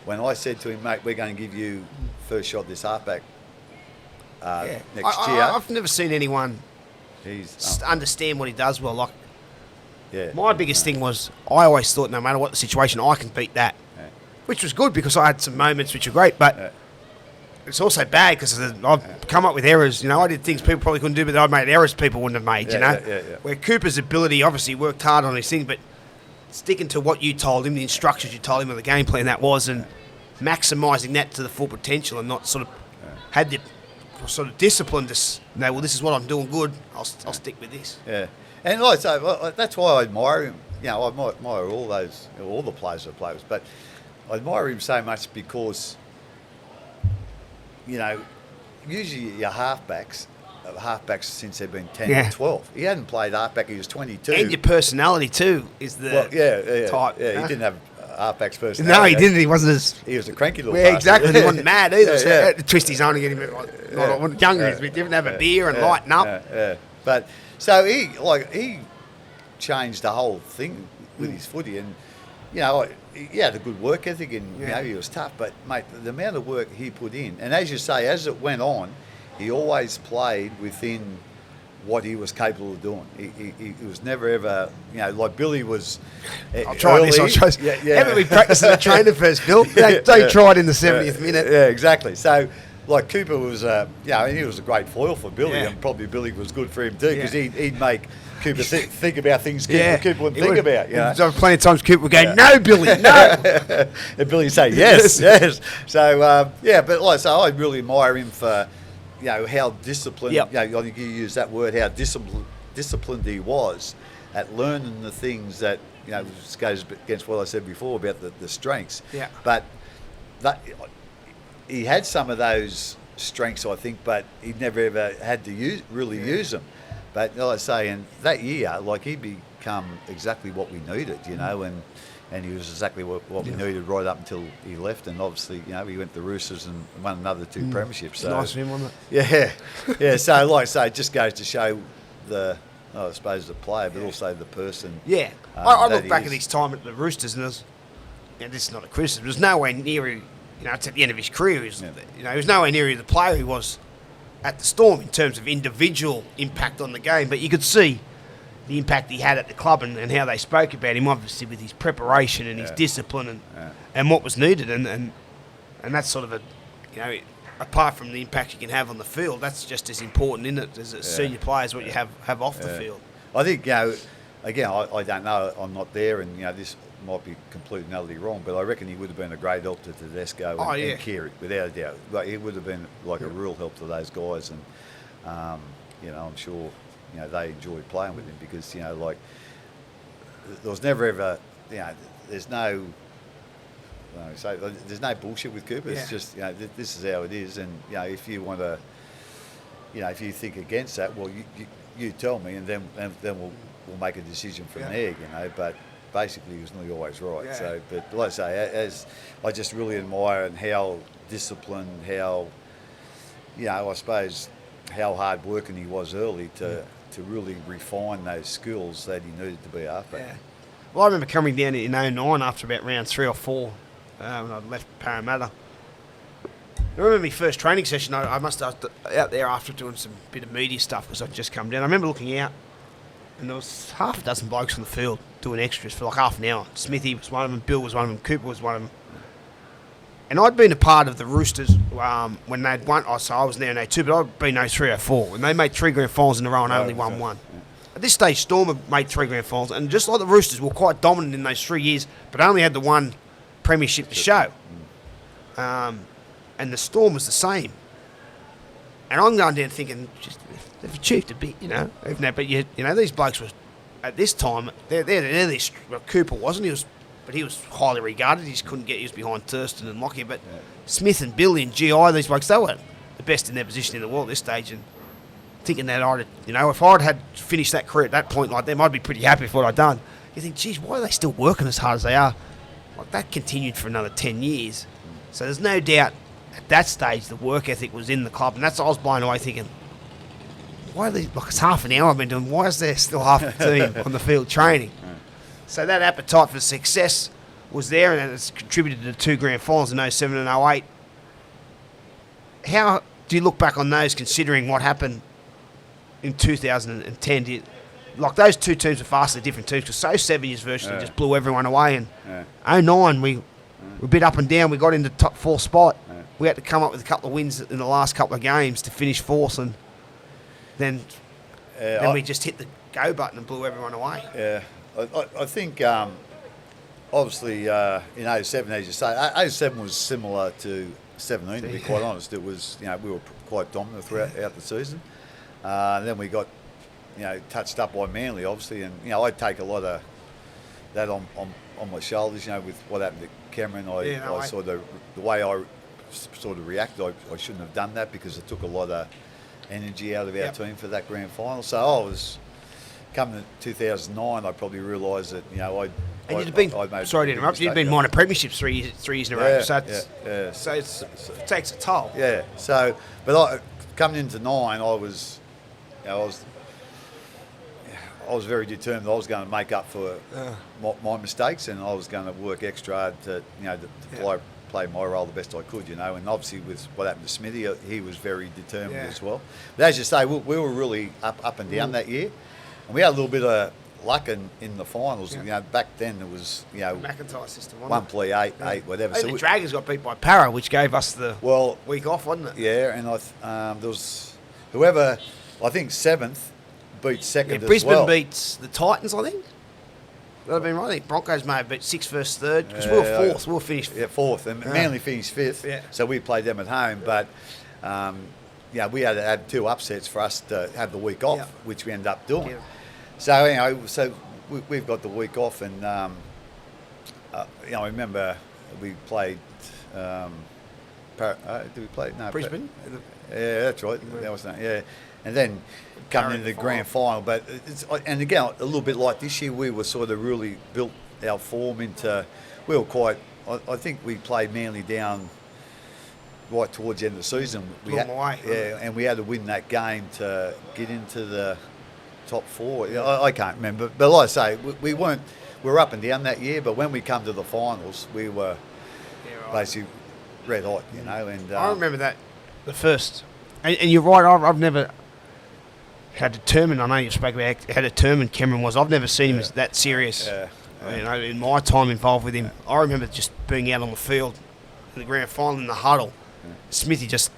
When I said to him, mate, we're going to give you first shot this halfback next year. I've never seen anyone understand what he does well. Like, my biggest thing was I always thought no matter what the situation, I can beat that. Which was good because I had some moments which were great, but it's also bad because I've come up with errors. I did things people probably couldn't do, but I made errors people wouldn't have made, Where Cooper's ability, obviously worked hard on his thing, but sticking to what you told him, the instructions you told him, or the game plan that was, and maximising that to the full potential and not sort of had the sort of discipline to know, well, this is what I'm doing good, I'll stick with this. Yeah. And like I say, that's why I admire him. I admire all the players that play with, but I admire him so much because, usually your halfbacks since they've been 10 or 12. He hadn't played halfback, he was 22. And your personality too is the type. Yeah, he didn't have halfback's personality. No, he didn't. He wasn't as... He was a cranky little bastard. Exactly. He wasn't mad either. Yeah. So twist his arm and get him younger. He's a bit different. Have a beer and lighten up. But so he changed the whole thing with his footy, and he had a good work ethic, and he was tough. But mate, the amount of work he put in, and as you say, as it went on, he always played within what he was capable of doing. He was never ever, like Billy was. I'll try this. Haven't we practiced in the trainer first, Bill? They tried in the 70th minute. Yeah, exactly. So, like Cooper was, he was a great foil for Billy, and probably Billy was good for him too because he'd make Cooper think about things Cooper wouldn't think about. So plenty of times Cooper would go, "No, Billy, no," and Billy would say, "Yes, yes." So, but like so, I really admire him for. How disciplined, I think you use that word, how disciplined he was at learning the things that, this goes against what I said before about the strengths. Yeah. But he had some of those strengths, I think, but he never ever had to use them. But like I say, in that year, he become exactly what we needed, and he was exactly what we needed right up until he left. And obviously, he went to the Roosters and won another 2 premierships. So nice of him, wasn't it? Yeah. So like I say, it just goes to show the player, but also the person. Yeah. I look back at his time at the Roosters, and this is not a criticism. There's nowhere near, it's at the end of his career. He was nowhere near the player he was at the Storm in terms of individual impact on the game, but you could see the impact he had at the club and how they spoke about him, obviously with his preparation and his discipline and what was needed, and that's sort of apart from the impact you can have on the field, that's just as important, isn't it, as a senior player as what you have off the field. I think again I don't know, I'm not there, and this might be completely and utterly wrong, but I reckon he would have been a great help to Tedesco and Keary, without a doubt. He would have been a real help to those guys, and I'm sure. They enjoyed playing with him because, there was never ever, there's no bullshit with Cooper. It's just, this is how it is. And, if you want to, if you think against that, well, you tell me, and then we'll make a decision from there, But basically, he was nearly always right. Yeah. So, but like I say, as I just really admire and how disciplined, how, I suppose, how hard working he was early to really refine those skills that he needed to be halfback. Yeah. Well, I remember coming down in 2009 after about round 3 or 4 when I left Parramatta. I remember my first training session. I must have out there after doing some bit of media stuff because I'd just come down. I remember looking out, and there was half a dozen blokes on the field doing extras for like half an hour. Smithy was one of them, Bill was one of them, Cooper was one of them. And I'd been a part of the Roosters when they'd won. So I was there in 02, but I'd been 03 or 04 when they made 3 grand finals in a row and only won one. Yeah. At this stage, Storm had made 3 grand finals, and just like the Roosters, were quite dominant in those 3 years, but only had the one premiership to show. And the Storm was the same. And I'm going down thinking, just they've achieved a bit, you know. But you know, these blokes were at this time. They're this. Well, Cooper wasn't. But he was highly regarded. He just couldn't get. He was behind Thurston and Lockyer. But Smith and Billy and GI, these blokes, they were the best in their position in the world at this stage. And thinking that if I'd had finished that career at that point like them, I'd be pretty happy with what I'd done. You think, geez, why are they still working as hard as they are? Like that continued for another 10 years. So there's no doubt at that stage the work ethic was in the club, and that's I was blown away thinking, why are these? Like it's half an hour I've been doing. Why is there still half the team on the field training? So that appetite for success was there, and it's contributed to 2 grand finals in 07 and 08. How do you look back on those, considering what happened in 2010? Like those two teams are vastly different teams, because 07 years virtually just blew everyone away, and 09 we were a bit up and down. We got into top 4 spot. We had to come up with a couple of wins in the last couple of games to finish 4th, and then we just hit the go button and blew everyone away. Yeah. I think, obviously, in 07, as you say, 07 was similar to 17, to be quite honest. It was, we were quite dominant throughout the season. And then we got, touched up by Manly, obviously, and, I take a lot of that on my shoulders, with what happened to Cameron. I sort of, the way I sort of reacted, I shouldn't have done that because it took a lot of energy out of our team for that grand final. So I was... Coming to 2009, I probably realised that sorry to interrupt. You'd been minor premierships three years in a row. So it takes a toll. Yeah. So, but coming into 9, I was very determined. I was going to make up for my mistakes, and I was going to work extra hard to play my role the best I could. And obviously with what happened to Smithy, he was very determined as well. But as you say, we were really up and down that year. And we had a little bit of luck in the finals. Back then it was McIntyre system. One play eight, whatever. So the Dragons got beat by Para, which gave us the week off, wasn't it? Yeah, and there was whoever, I think 7th beat 2nd as Brisbane well. beats the Titans, I think. That have been right. I think Broncos may have beat 6th versus 3rd because we were 4th. We were finished 4th, and Manly finished 5th. Yeah. So we played them at home, but. We had to have 2 upsets for us to have the week off, which we ended up doing. Yeah. So we've got the week off, and I remember we played. Did we play? No, Brisbane. Yeah, that's right. That was and then coming into the grand final. But and again, a little bit like this year, we were sort of really built our form into. We were quite. I think we played Manly down. Right towards the end of the season, and we had to win that game to get into the top 4. I can't remember, but like I say, we were up and down that year. But when we come to the finals, we were basically red hot, And I remember that the first, and you're right. I've never how determined. I know you spoke about how determined Cameron was. I've never seen him as that serious. In my time involved with him, I remember just being out on the field in the grand final in the huddle. Smithy just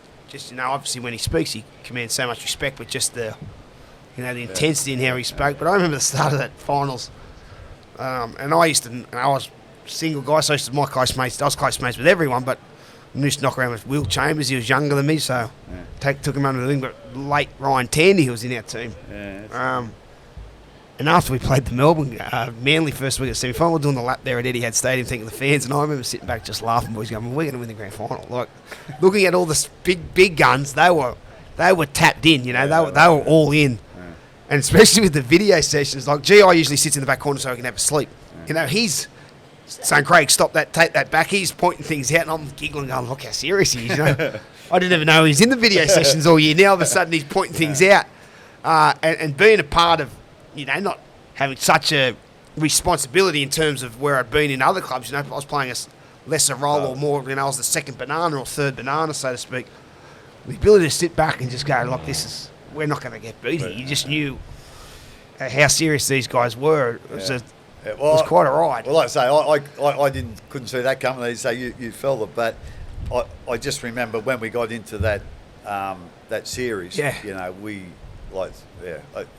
obviously when he speaks he commands so much respect, but just the intensity in how he spoke. But I remember the start of that finals, and I was a single guy, so I was close mates with everyone, but I used to knock around with Will Chambers. He was younger than me, so took him under the wing. But late Ryan Tandy was in our team. And after we played the Melbourne, Manly first week at semi-final, we were doing the lap there at Etihad Stadium thinking of the fans, and I remember sitting back just laughing, boys going, we're going to win the grand final. Like, looking at all the big guns, they were tapped in, they were all in. And especially with the video sessions, like GI usually sits in the back corner so he can have a sleep. He's saying, Craig, stop that, take that back. He's pointing things out, and I'm giggling, going, look how serious he is. I didn't even know he was in the video sessions all year. Now all of a sudden he's pointing things out. And being a part of, not having such a responsibility in terms of where I'd been in other clubs. I was playing lesser role or more, I was the second banana or third banana, so to speak. The ability to sit back and just go, look, we're not going to get beat here. You just knew how serious these guys were. It was quite a ride. Well, like I say, I couldn't see that coming. They say you felt it, but I just remember when we got into that series. Yeah. We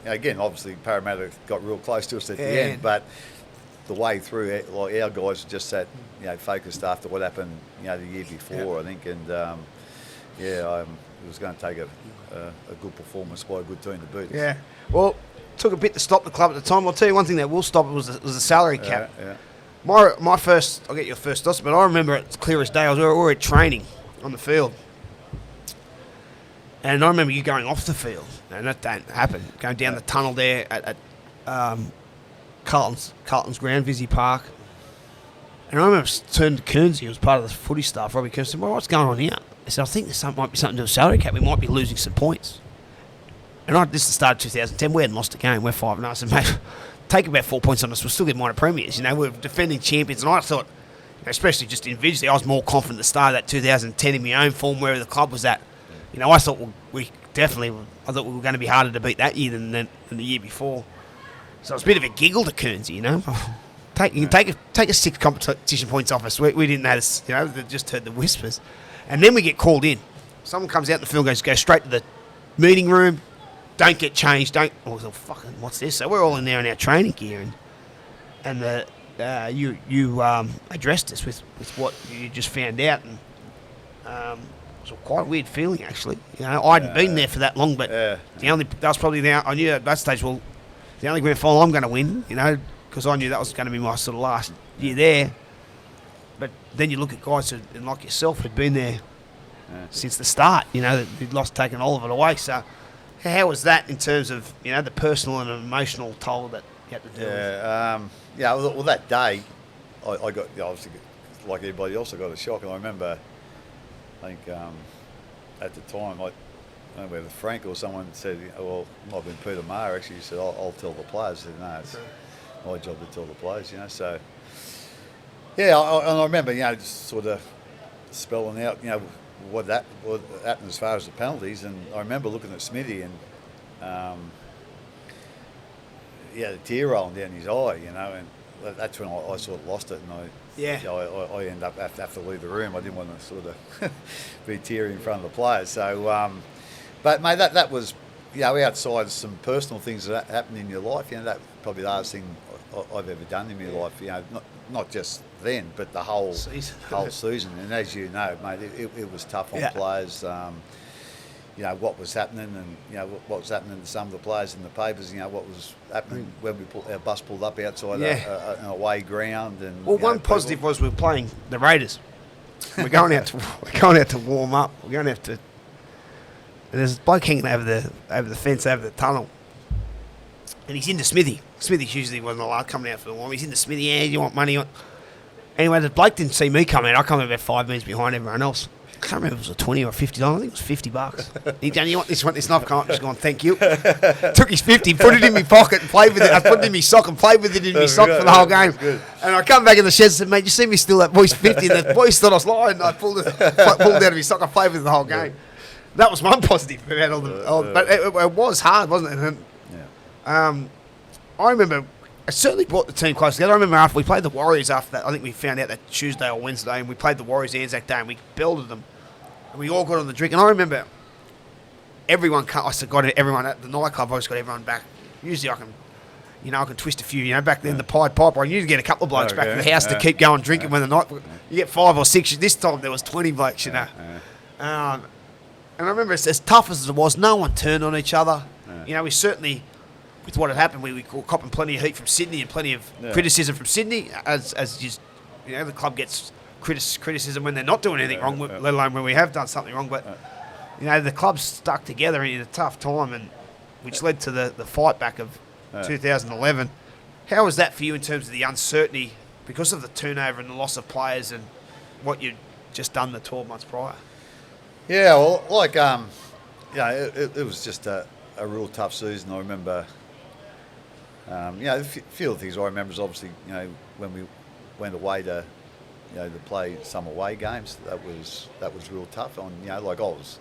again, obviously Parramatta got real close to us at the end, but the way through, like our guys just sat, focused after what happened, the year before, I think, and it was going to take a good performance by a good team to beat us. Yeah. Well, took a bit to stop the club at the time. I'll tell you one thing that will stop it was the salary cap. My first, I'll get your first thoughts, but I remember it clear as day. We were at training on the field. And I remember you going off the field, and that don't happen. Going down the tunnel there at Carlton's ground, Visy Park. And I remember turning to Kearnsey, who was part of the footy staff, Robbie Kearnsey, said, well, what's going on here? I said, I think might be something to do with salary cap. We might be losing some points. And this is the start of 2010. We hadn't lost a game. We're 5-0. I said, mate, take about 4 points on us. We'll still get minor premiers. We're defending champions. And I thought, especially just individually, I was more confident at the start of that 2010 in my own form, where the club was at. I thought I thought we were going to be harder to beat that year than the year before. So it was a bit of a giggle to Kearnsey, You can take a 6 competition points off us. We didn't notice, they just heard the whispers. And then we get called in. Someone comes out in the field and goes, go straight to the meeting room. Don't get changed. Fucking, what's this? So we're all in there in our training gear, and you addressed us with what you just found out, and it was quite a weird feeling actually. I hadn't been there for that long, but that was probably I knew at that stage. Well, the only grand final I'm going to win, because I knew that was going to be my sort of last year there. But then you look at guys who, like yourself, who'd been there since the start. They'd taken all of it away. So. How was that in terms of the personal and emotional toll that you had to deal with? Well, that day, I got obviously like everybody else, I got a shock, and I remember, I think at the time, I don't know whether Frank or someone said, well, it might have been Peter Maher actually. He said, I'll tell the players. I said, no, it's my job to tell the players. So and I remember just sort of spelling out what happened as far as the penalties, and I remember looking at Smithy and the tear rolling down his eye, and that's when I sort of lost it, and I ended up have to leave the room. I didn't want to sort of be teary in front of the players. So, but mate, that was outside some personal things that happened in your life. That probably the hardest thing I've ever done in my life. Not just then, but the whole season. And as you know, mate, it was tough on players. What was happening, and what was happening to some of the players in the papers. What was happening when our bus pulled up outside an away ground. And one positive was we were playing the Raiders. We're going out to warm up. We're going out to. And there's a bloke hanging over the fence over the tunnel, and he's into Smithy. Smithy's usually wasn't allowed coming out for the warm. He's into Smithy. Yeah, you want money? Anyway, the bloke didn't see me coming. I come about 5 minutes behind everyone else. I can't remember if it was a $20 or $50. I think it was $50. He said, you want this? And I've just gone, thank you. Took his 50, put it in my pocket and played with it. I put it in my sock and played with it in my sock for the whole game. And I come back in the shed and said, mate, you see me still that boy's 50? And the boys thought I was lying. And I pulled it out of my sock. I played with it the whole game. That was one positive about but it was hard, wasn't it? And, I remember it certainly brought the team close together. I remember after we played the Warriors after that, I think we found out that Tuesday or Wednesday, and we played the Warriors Anzac Day, and we belted them. And we all got on the drink. And I remember everyone, everyone at the nightclub, I just got everyone back. Usually I can twist a few, back then the Pied Piper, I usually get a couple of blokes back to the house to keep going drinking when the night, you get 5 or 6. This time there was 20 blokes, And I remember as tough as it was, no one turned on each other. We certainly, with what had happened, we were copping plenty of heat from Sydney and plenty of criticism from Sydney, as the club gets criticism when they're not doing anything wrong, let alone when we have done something wrong. But the club stuck together in a tough time, and which led to the fight back of 2011. How was that for you in terms of the uncertainty because of the turnover and the loss of players and what you'd just done the 12 months prior? Yeah, well, it was just a real tough season. I remember, a few of the things I remember is obviously, when we went away to to play some away games. That was real tough. On like I was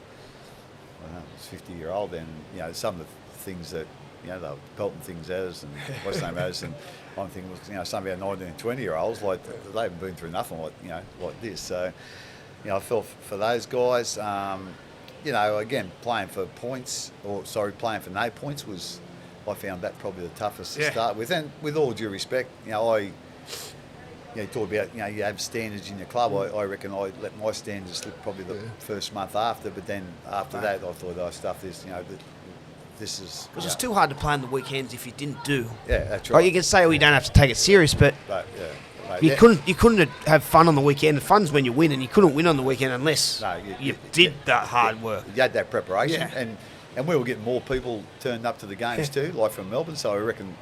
50-year-old then. Some of the things that they were pelting things at us and what's the name as, and I'm thinking some of our 19 and 20-year-olds like they haven't been through nothing like this. So I felt for those guys. Again, playing for no points I found that probably the toughest to start with. And with all due respect, you talk about, you have standards in your club. I reckon I let my standards slip probably the first month after, but then after that I thought, stuff this, this is... Because it's too hard to play on the weekends if you didn't do. Yeah, that's right. Like you can say, you don't have to take it serious, but you couldn't have fun on the weekend. The fun's when you win, and you couldn't win on the weekend unless you did that hard work. You had that preparation, and we were getting more people turned up to the games too, like from Melbourne. So I reckon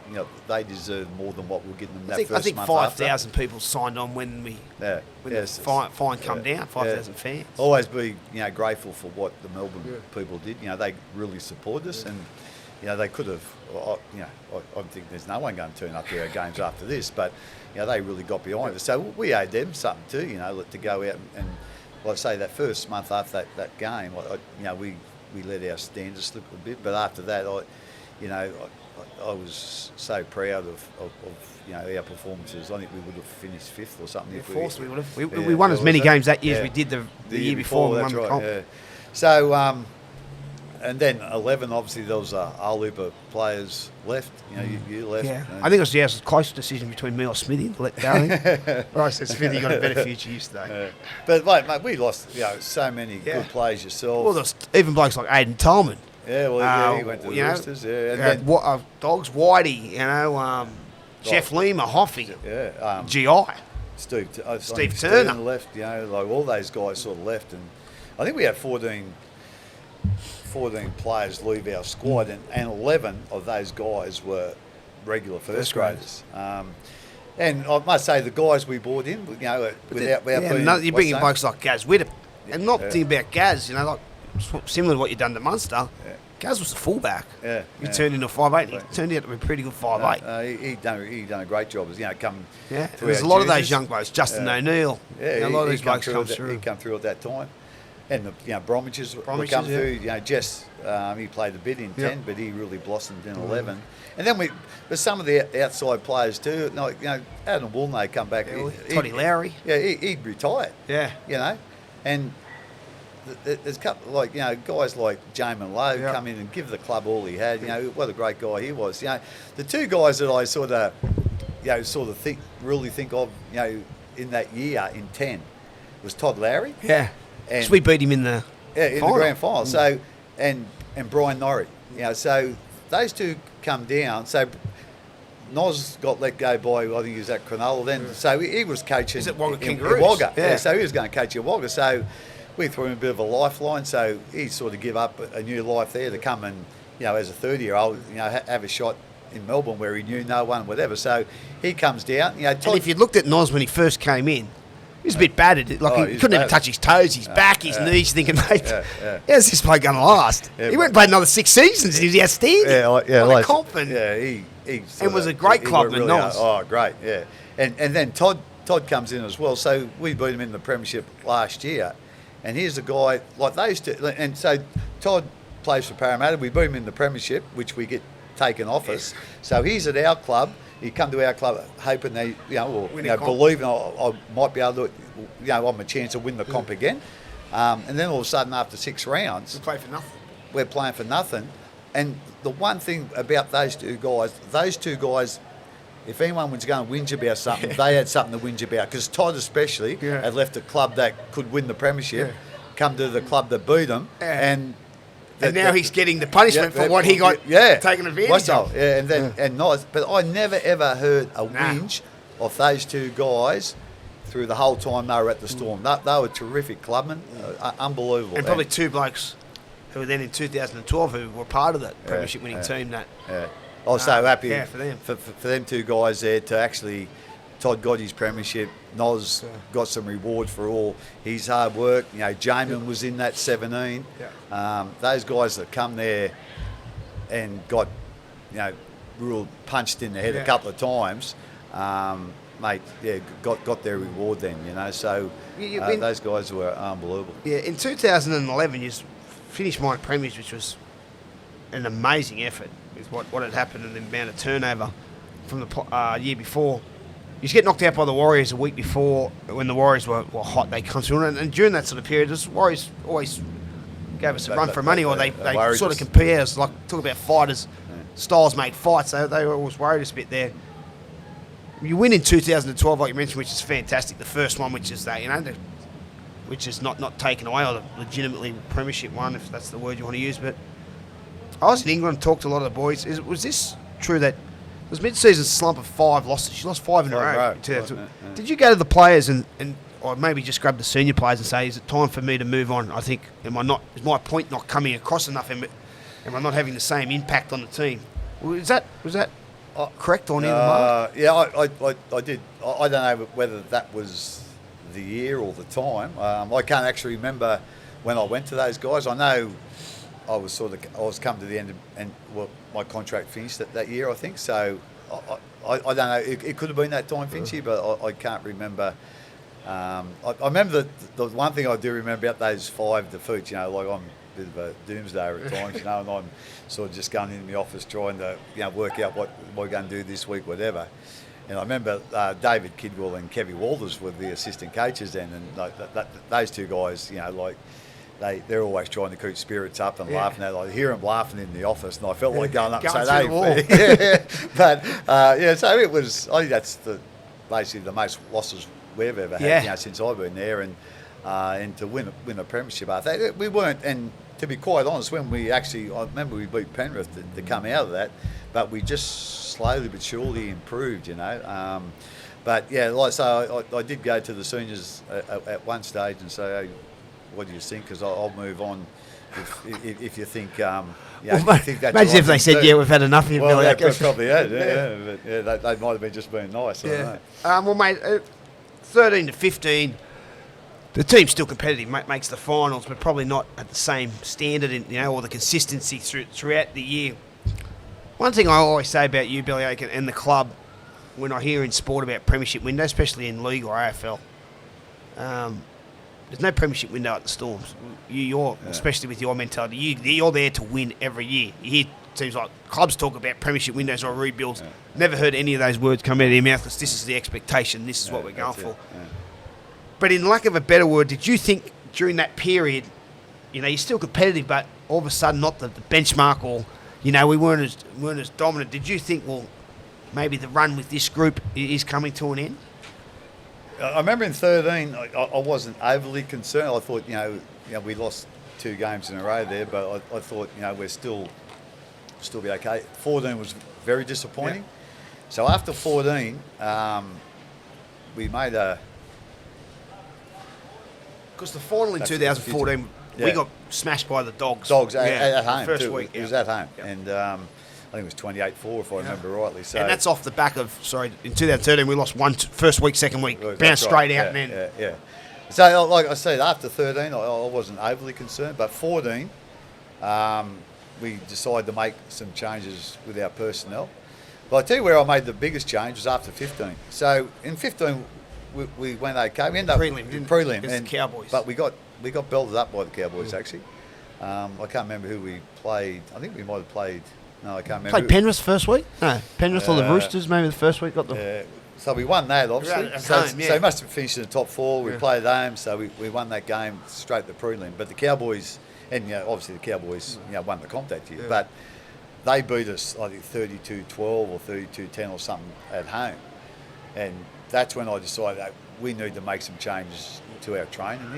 they deserve more than what we're getting them that first month. I think 5,000 people signed on when the fine come down. 5,000 fans. Always be grateful for what the Melbourne people did. They really supported us, and they could have. I think there's no one going to turn up to our games after this, but they really got behind us. So we owed them something too. To go out and like I say, that first month after that game, we let our standards slip a bit, but after that, I was so proud of our performances. I think we would have finished fifth or something. Of course we would have. We won as many games that year as we did the year before. We won the comp. Yeah. So, and then 11, obviously there was a whole heap of players left. You left. Yeah, I think it was a close decision between me or Smithy to let go. I said, Smithy, you got a better future you stay. But mate, we lost so many good players yourself. Well, there's even blokes like Aidan Tolman. Yeah, well, he went to the Roosters. And then Dogs, Whitey, Jeff Lima, Hoffy, GI. Steve Turner left. Like all those guys sort of left, and I think we had 14 players leave our squad, and 11 of those guys were regular first graders. And I must say, the guys we brought in, without being... You bring in blokes like Gaz Widdop, and not thinking about Gaz, like similar to what you've done to Munster. Yeah. Gaz was the fullback. He turned into a 5'8". He turned out to be a pretty good 5'8". He done a great job. There's a lot of those young blokes. Justin O'Neill. A lot of these blokes come through. He come through at that time. And Bromwich's come through. Jess, he played a bit in 10, but he really blossomed in 11. And then there's some of the outside players too. Adam Woolney come back. Toddy Lowry. Yeah, he'd retired. Yeah. And there's a couple guys like Jamin Lowe come in and give the club all he had. What a great guy he was. The two guys that I sort of think of in that year in 10 was Todd Lowry. Yeah. And we beat him in the the grand final. So and Brian Norrie. So those two come down. So Nos got let go by, I think he was at Cronulla then. So he was coaching. Is it Wagga in Kangaroos? Wagga. So he was going to coach at Wagga. So we threw him a bit of a lifeline. So he sort of give up a new life there to come and, as a 30-year-old, have a shot in Melbourne where he knew no one, whatever. So he comes down. And if you looked at Nos when he first came in, he was a bit battered. He couldn't even touch his toes, his back, his knees, thinking, mate, how's this bloke going to last? He went and played another 6 seasons and he was outstanding. What a confident. And was a great clubman, Nos. Oh, great, yeah. And then Todd comes in as well. So we beat him in the premiership last year. And here's a guy like those two. And so Todd plays for Parramatta. We beat him in the premiership, which we get taken off us. So he's at our club. He come to our club hoping they, believing I might be able to, I'm a chance to win the comp again. And then all of a sudden, after 6 rounds, we're playing for nothing. And the one thing about those two guys, if anyone was going to whinge about something, they had something to whinge about. Because Todd especially had left a club that could win the premiership, come to the club that beat him, and now he's getting the punishment for what he got taken advantage of. Yeah, and then nice. But I never ever heard a whinge of those two guys through the whole time they were at the Storm. They were terrific clubmen, unbelievable. And probably two blokes who were then in 2012 who were part of that premiership winning team. I was so happy for them. For them two guys there to actually. Todd got his premiership. Nos got some reward for all his hard work. Jamin was in that 17. Those guys that come there and got, real punched in the head a couple of times. mate, yeah, got their reward then, So those guys were unbelievable. Yeah, in 2011, you finished minor premiers, which was an amazing effort with what had happened and the amount of turnover from the year before. You just get knocked out by the Warriors a week before when the Warriors were hot. They come through, and during that sort of period, the Warriors always gave us a run for money, or they sort of compare us, like talk about fighters, styles make fights. They were always worried us a bit there. You win in 2012, like you mentioned, which is fantastic. The first one, which is that, which is not taken away, or the legitimately premiership one, if that's the word you want to use. But I was in England, talked to a lot of the boys. Was this true that it was mid-season slump of 5 losses? She lost 5 in a row. Did you go to the players and or maybe just grab the senior players and say, is it time for me to move on? I think, is my point not coming across enough? Am I not having the same impact on the team? Was that correct on either mark? Yeah, I did. I don't know whether that was the year or the time. I can't actually remember when I went to those guys. I know I was coming to the end and my contract finished that year, I think. So I don't know. It could have been that time, Finchy, but I can't remember. I remember the one thing I do remember about those 5 defeats. Like I'm a bit of a doomsdayer at times, and I'm sort of just going into the office trying to work out what we're going to do this week, whatever. And I remember David Kidwell and Kevin Walters were the assistant coaches then, and those two guys, they're always trying to keep spirits up and laughing at. I hear them laughing in the office, and I felt like going up and saying, "Hey!" But so it was. I think that's basically the most losses we've ever had since I've been there, and to win a premiership after that, we weren't. And to be quite honest, when I remember we beat Penrith to come out of that, but we just slowly but surely improved, But so I did go to the seniors at one stage and say, hey, what do you think? Because I'll move on if you think. Think that's imagine if they said, "Yeah, we've had enough of you." Well, they probably had. But they might have been just being nice. Yeah. Well, mate, 13 to 15, the team's still competitive. Makes the finals, but probably not at the same standard, or the consistency throughout the year. One thing I always say about you, Billy Aiken, and the club, when I hear in sport about premiership window, especially in league or AFL. There's no premiership window at the Storms. Especially with your mentality, you're there to win every year. You hear teams like clubs talk about premiership windows or rebuilds. Never heard any of those words come out of their mouth because this is the expectation. This is what we're going for. But in lack of a better word, did you think during that period, you're still competitive, but all of a sudden not the benchmark, or we weren't as dominant? Did you think, well, maybe the run with this group is coming to an end? I remember in 13, I wasn't overly concerned. I thought, we lost 2 games in a row there, but I thought, we're still be okay. 14 was very disappointing. Yeah. So after 14, we made because the final in 2014, we got smashed by the Dogs. At home. First too. week. It was at home. Yeah. And I think it was 28-4 if I remember rightly. So, and that's off the back of, in 2013 we lost first week, second week, bounced straight out. Yeah. So like I said, after 13 I wasn't overly concerned, but 14 we decided to make some changes with our personnel. But I'll tell you where I made the biggest change was after 15. So in 15 we went okay. We ended up prelim and the Cowboys. But we got belted up by the Cowboys actually. I can't remember who we played. I think we might have played. No, I can't remember. Played Penrith first week? No, Penrith or the Roosters maybe the first week got the... So we won that, obviously. So we must have finished in the top 4. We played at home, so we won that game straight to the prelim. But the Cowboys, and obviously the Cowboys won the comp that year, but they beat us, I think, 32-12 or 32-10 or something at home. And that's when I decided that we need to make some changes to our training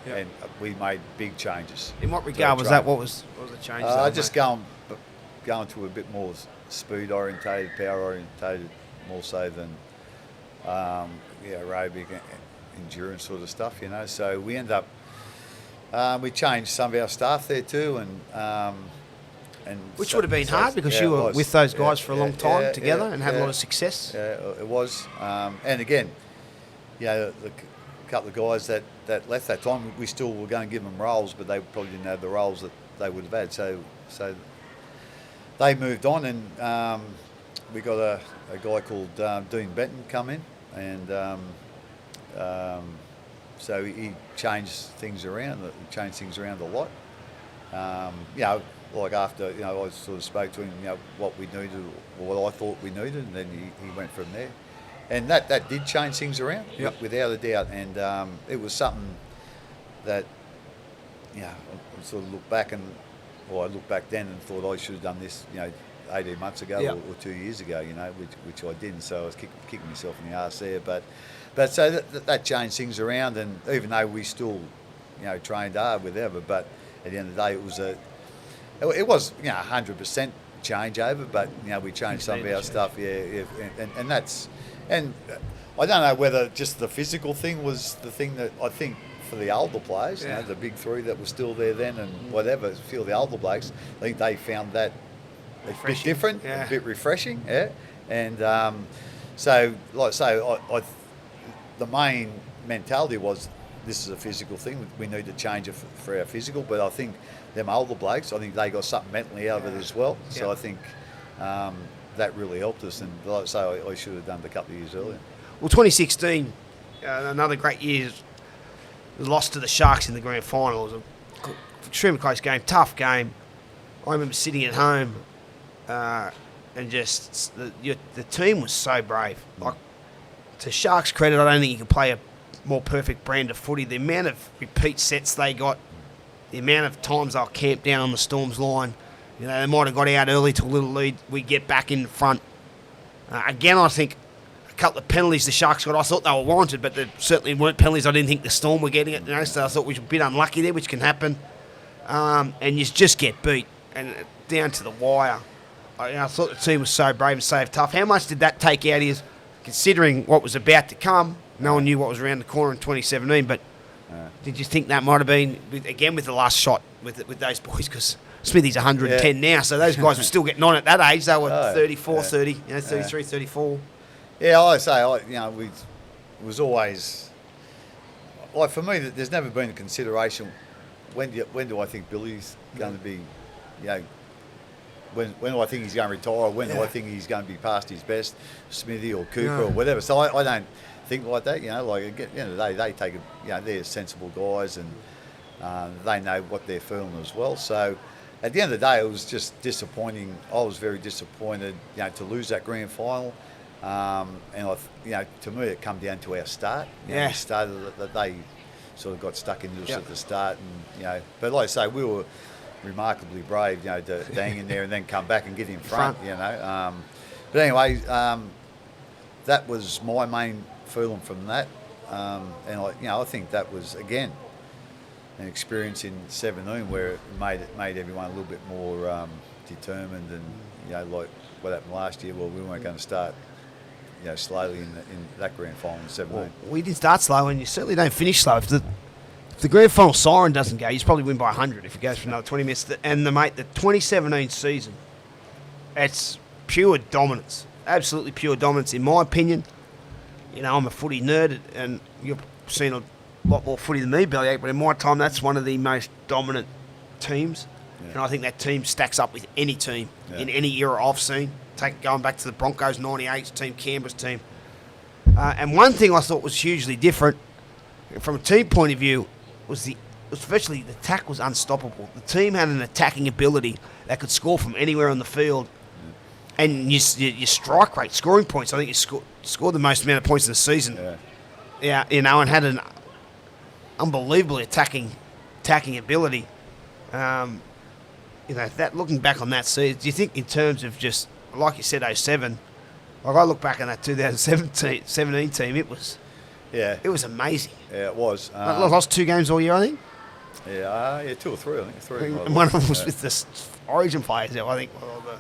here. And we made big changes. In what regard was that? What was the changes? Just going to a bit more speed orientated, power orientated, more so than aerobic endurance sort of stuff, So we end up we changed some of our staff there too, and which would have been hard because you were with those guys for a long time together and had a lot of success. Yeah, it was. And again, the couple of guys that left that time, we still were going to give them roles, but they probably didn't have the roles that they would have had. So they moved on, and we got a guy called Dean Benton come in, and so he changed things around. Changed things around a lot. Like after I sort of spoke to him, what we needed, or what I thought we needed, and then he went from there. And that did change things around, without a doubt. And it was something that, I sort of look back I looked back then and thought I should have done this, 18 months ago or 2 years ago, which I didn't. So I was kicking myself in the arse there. But so that changed things around. And even though we still, trained hard with Ever, but at the end of the day, it was 100% changeover. But we changed some of our stuff, and that's. And I don't know whether just the physical thing was the thing that I think for the older players, the big three that were still there then and whatever, a few of the older blokes, I think they found that a bit different, a bit refreshing, And so, like I say, the main mentality was this is a physical thing. We need to change it for our physical, but I think them older blokes, I think they got something mentally out of it as well. So I think that really helped us, and like I say, I should have done it a couple of years earlier. Well, 2016, another great year. Lost to the Sharks in the grand final. It was an extremely close game, tough game. I remember sitting at home and just the team was so brave. Like, to Sharks' credit, I don't think you can play a more perfect brand of footy. The amount of repeat sets they got, the amount of times they'll camp down on the Storm's line. They might have got out early to a little lead. We get back in front. Again, I think a couple of penalties the Sharks got. I thought they were warranted, but there certainly weren't penalties. I didn't think the Storm were getting it. So I thought we were a bit unlucky there, which can happen. And you just get beat and down to the wire. I thought the team was so brave and so tough. How much did that take out of you, considering what was about to come? No one knew what was around the corner in 2017, but did you think that might have been, again, with the last shot with those boys? Because Smithy's 110 now, so those guys were still getting on at that age. They were 34, 30, 33, 34. Yeah, I say, we was always, like for me, there's never been a consideration, when do I think Billy's going to be, when do I think he's going to retire, or when do I think he's going to be past his best, Smithy or Cooper or whatever. So I don't think like that, like at the end of the day, they take they're sensible guys, and they know what they're feeling as well. So at the end of the day, it was just disappointing. I was very disappointed, to lose that grand final. And to me, it come down to our start. We started that they sort of got stuck into us at the start, and but like I say, we were remarkably brave, to hang in there and then come back and get in front. But anyway, that was my main feeling from that, and I think that was again an experience in 17 where it made everyone a little bit more determined, and like what happened last year. Well, we weren't going to start slowly in that grand final in 17. Well, we did start slow, and you certainly don't finish slow. If the grand final siren doesn't go, you probably win by 100 if it goes for another 20 minutes. The 2017 season, it's pure dominance, absolutely pure dominance, in my opinion. I'm a footy nerd, and you've seen a lot more footy than me, Bellyache, but in my time, that's one of the most dominant teams. And I think that team stacks up with any team in any era I've seen. Going back to the Broncos 98 team, Canberra's team. And one thing I thought was hugely different from a team point of view was especially the attack was unstoppable. The team had an attacking ability that could score from anywhere on the field. And your strike rate, scoring points, I think you scored the most amount of points in the season. And had an unbelievably attacking ability. That looking back on that season, do you think in terms of just, like you said, 07, like I look back on that 2017 team, it was amazing. Yeah, it was. Lost 2 games all year, I think. 2 or 3, I think. 3. And one of them was with the Origin players, I think.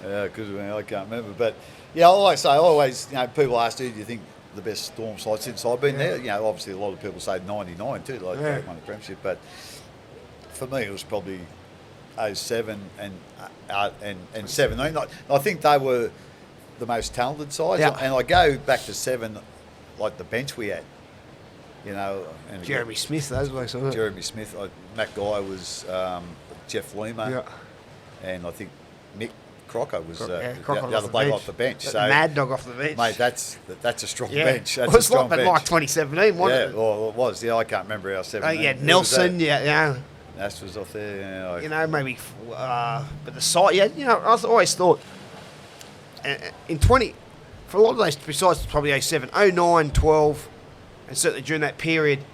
Because I can't remember. But, like I say, I always, people ask, do you think the best Storm side since I've been there? Obviously a lot of people say 99 too, like they won the premiership. But for me, it was probably 07 and 17. I think they were the most talented sides. And I go back to 7, like the bench we had. And Jeremy Smith, those blokes, wasn't it? Jeremy Smith, Matt Guy was Jeff Lima, and I think Mick Crocker was Crocker the other bloke off the bench. So Mad Dog off the bench. Mate, that's a strong Yeah. bench. That's It was a strong like, bench. like 2017, wasn't it? Well, it was. Yeah, I can't remember our 17. Yeah, Who was Nelson, that? yeah. Nash was off there. Yeah, You know, maybe, but the side, yeah, you know, I always thought in 20, for a lot of those, besides probably 07, 09, 12, and certainly during that period,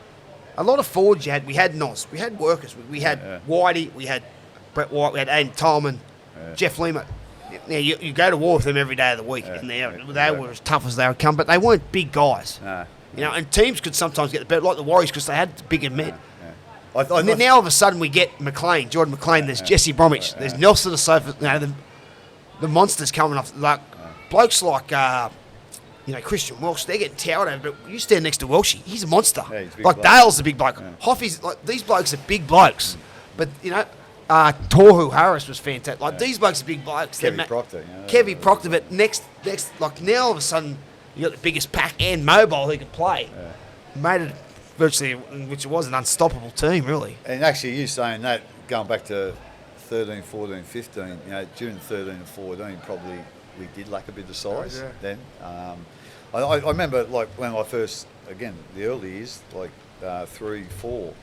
a lot of forwards you had. We had Nos, we had workers, we had Whitey, we had Brett White, we had Aiden Tolman, Jeff Lima. Now, you go to war with them every day of the week, and they were as tough as they would come, but they weren't big guys. You know, and teams could sometimes get the better, like the Warriors, because they had the bigger men. And then now all of a sudden we get McLean, Jordan McLean, there's Jesse Bromwich, there's Nelson the Sofa, you know, the monsters coming off, like blokes like, you know, Christian Welsh, they're getting towered over, but you stand next to Welshie, he's a monster. Yeah, he's a big like bloke. Dale's a big bloke. Hoffy's, like, these blokes are big blokes. But, you know, Tohu Harris was fantastic. Like, these blokes are big blokes. Kevin Proctor. You know, Kevy Proctor, but next, like, now all of a sudden, you got the biggest pack and mobile who can play. Made it virtually, which it was an unstoppable team, really. And actually, you saying that, going back to 13, 14, 15, you know, during 13 and 14, probably we did lack a bit of size then. I remember, like, when I first, again, the early years, like 3, 4,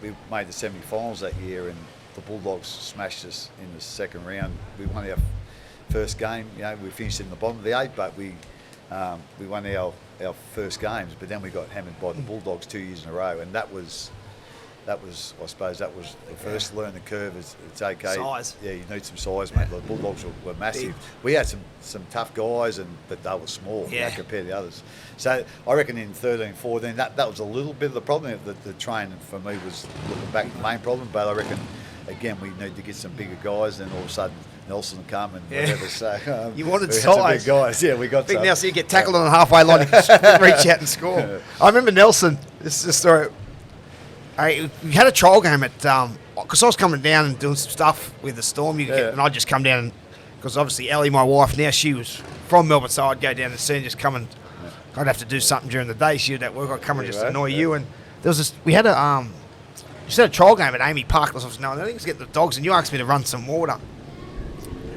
we made the semi-finals that year, and the Bulldogs smashed us in the second round. We won our first game. You know, we finished in the bottom of the 8, but we won our first games. But then we got hammered by the Bulldogs 2 years in a row, and that was I suppose that was the first learn the curve. It's okay. Size. Yeah, you need some size, mate. The Bulldogs were massive. We had some tough guys, but they were small compared to the others. So I reckon in 13, 14, that was a little bit of the problem. The training for me was, looking back, the main problem. But I reckon, again, we need to get some bigger guys, and all of a sudden Nelson will come and whatever. So You wanted we had some size. big guys. Yeah, we got Big some. Nelson, you get tackled on the halfway line, you can reach out and score. I remember Nelson, this is a story. We had a trial game at, because I was coming down and doing some stuff with the Storm, and I'd just come down, because obviously Ellie, my wife, now she was from Melbourne, so I'd go down to see and just come and, I'd have to do something during the day, she was at work, I'd come and just annoy you, and there was this, we had a trial game at Amy Park, I think it was getting the dogs, and you asked me to run some water.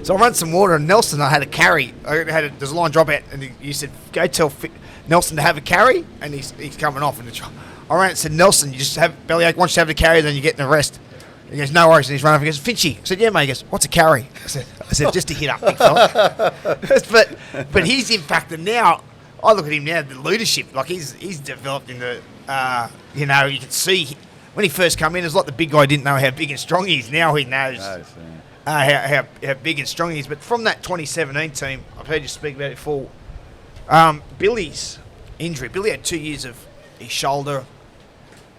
So I ran some water, and Nelson, I had a carry, there's a line drop out, and you said, go tell Nelson to have a carry, and he's coming off in the trial. I ran and said, Nelson, you just have bellyache, once you have the carry, then you get an arrest. He goes, no worries, and he's running off. He goes, Finchy. I said, yeah, mate. He goes, what's a carry? I said, just to hit up, big fella. but his impact, and now, I look at him now, the leadership, like he's developed into, you know, you can see, when he first come in, it's like the big guy didn't know how big and strong he is. Now he knows how big and strong he is. But from that 2017 team, I've heard you speak about it before, Billy's injury. Billy had 2 years of his shoulder.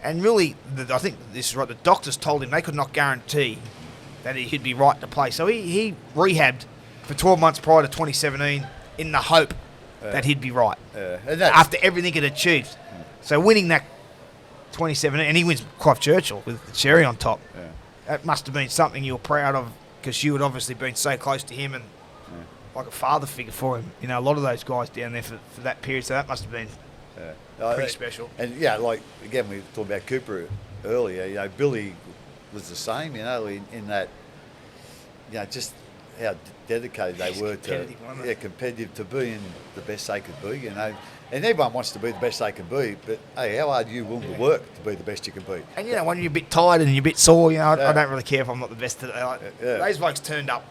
And really, I think this is right, the doctors told him they could not guarantee that he'd be right to play. So he rehabbed for 12 months prior to 2017 in the hope that he'd be right. After everything he'd achieved. So winning that 2017, and he wins Clive Churchill with the cherry on top. That must have been something you were proud of, because you had obviously been so close to him and like a father figure for him. You know, a lot of those guys down there for that period, so that must have been pretty special. And like, again, we talked about Cooper earlier. You know, Billy was the same. You know, in that, you know, just how dedicated they were to competitive to being the best they could be. You know, and everyone wants to be the best they can be. But hey, how hard are you willing to work to be the best you can be? And you know, when you're a bit tired and you're a bit sore, you know, I don't really care if I'm not the best today. Like, those blokes turned up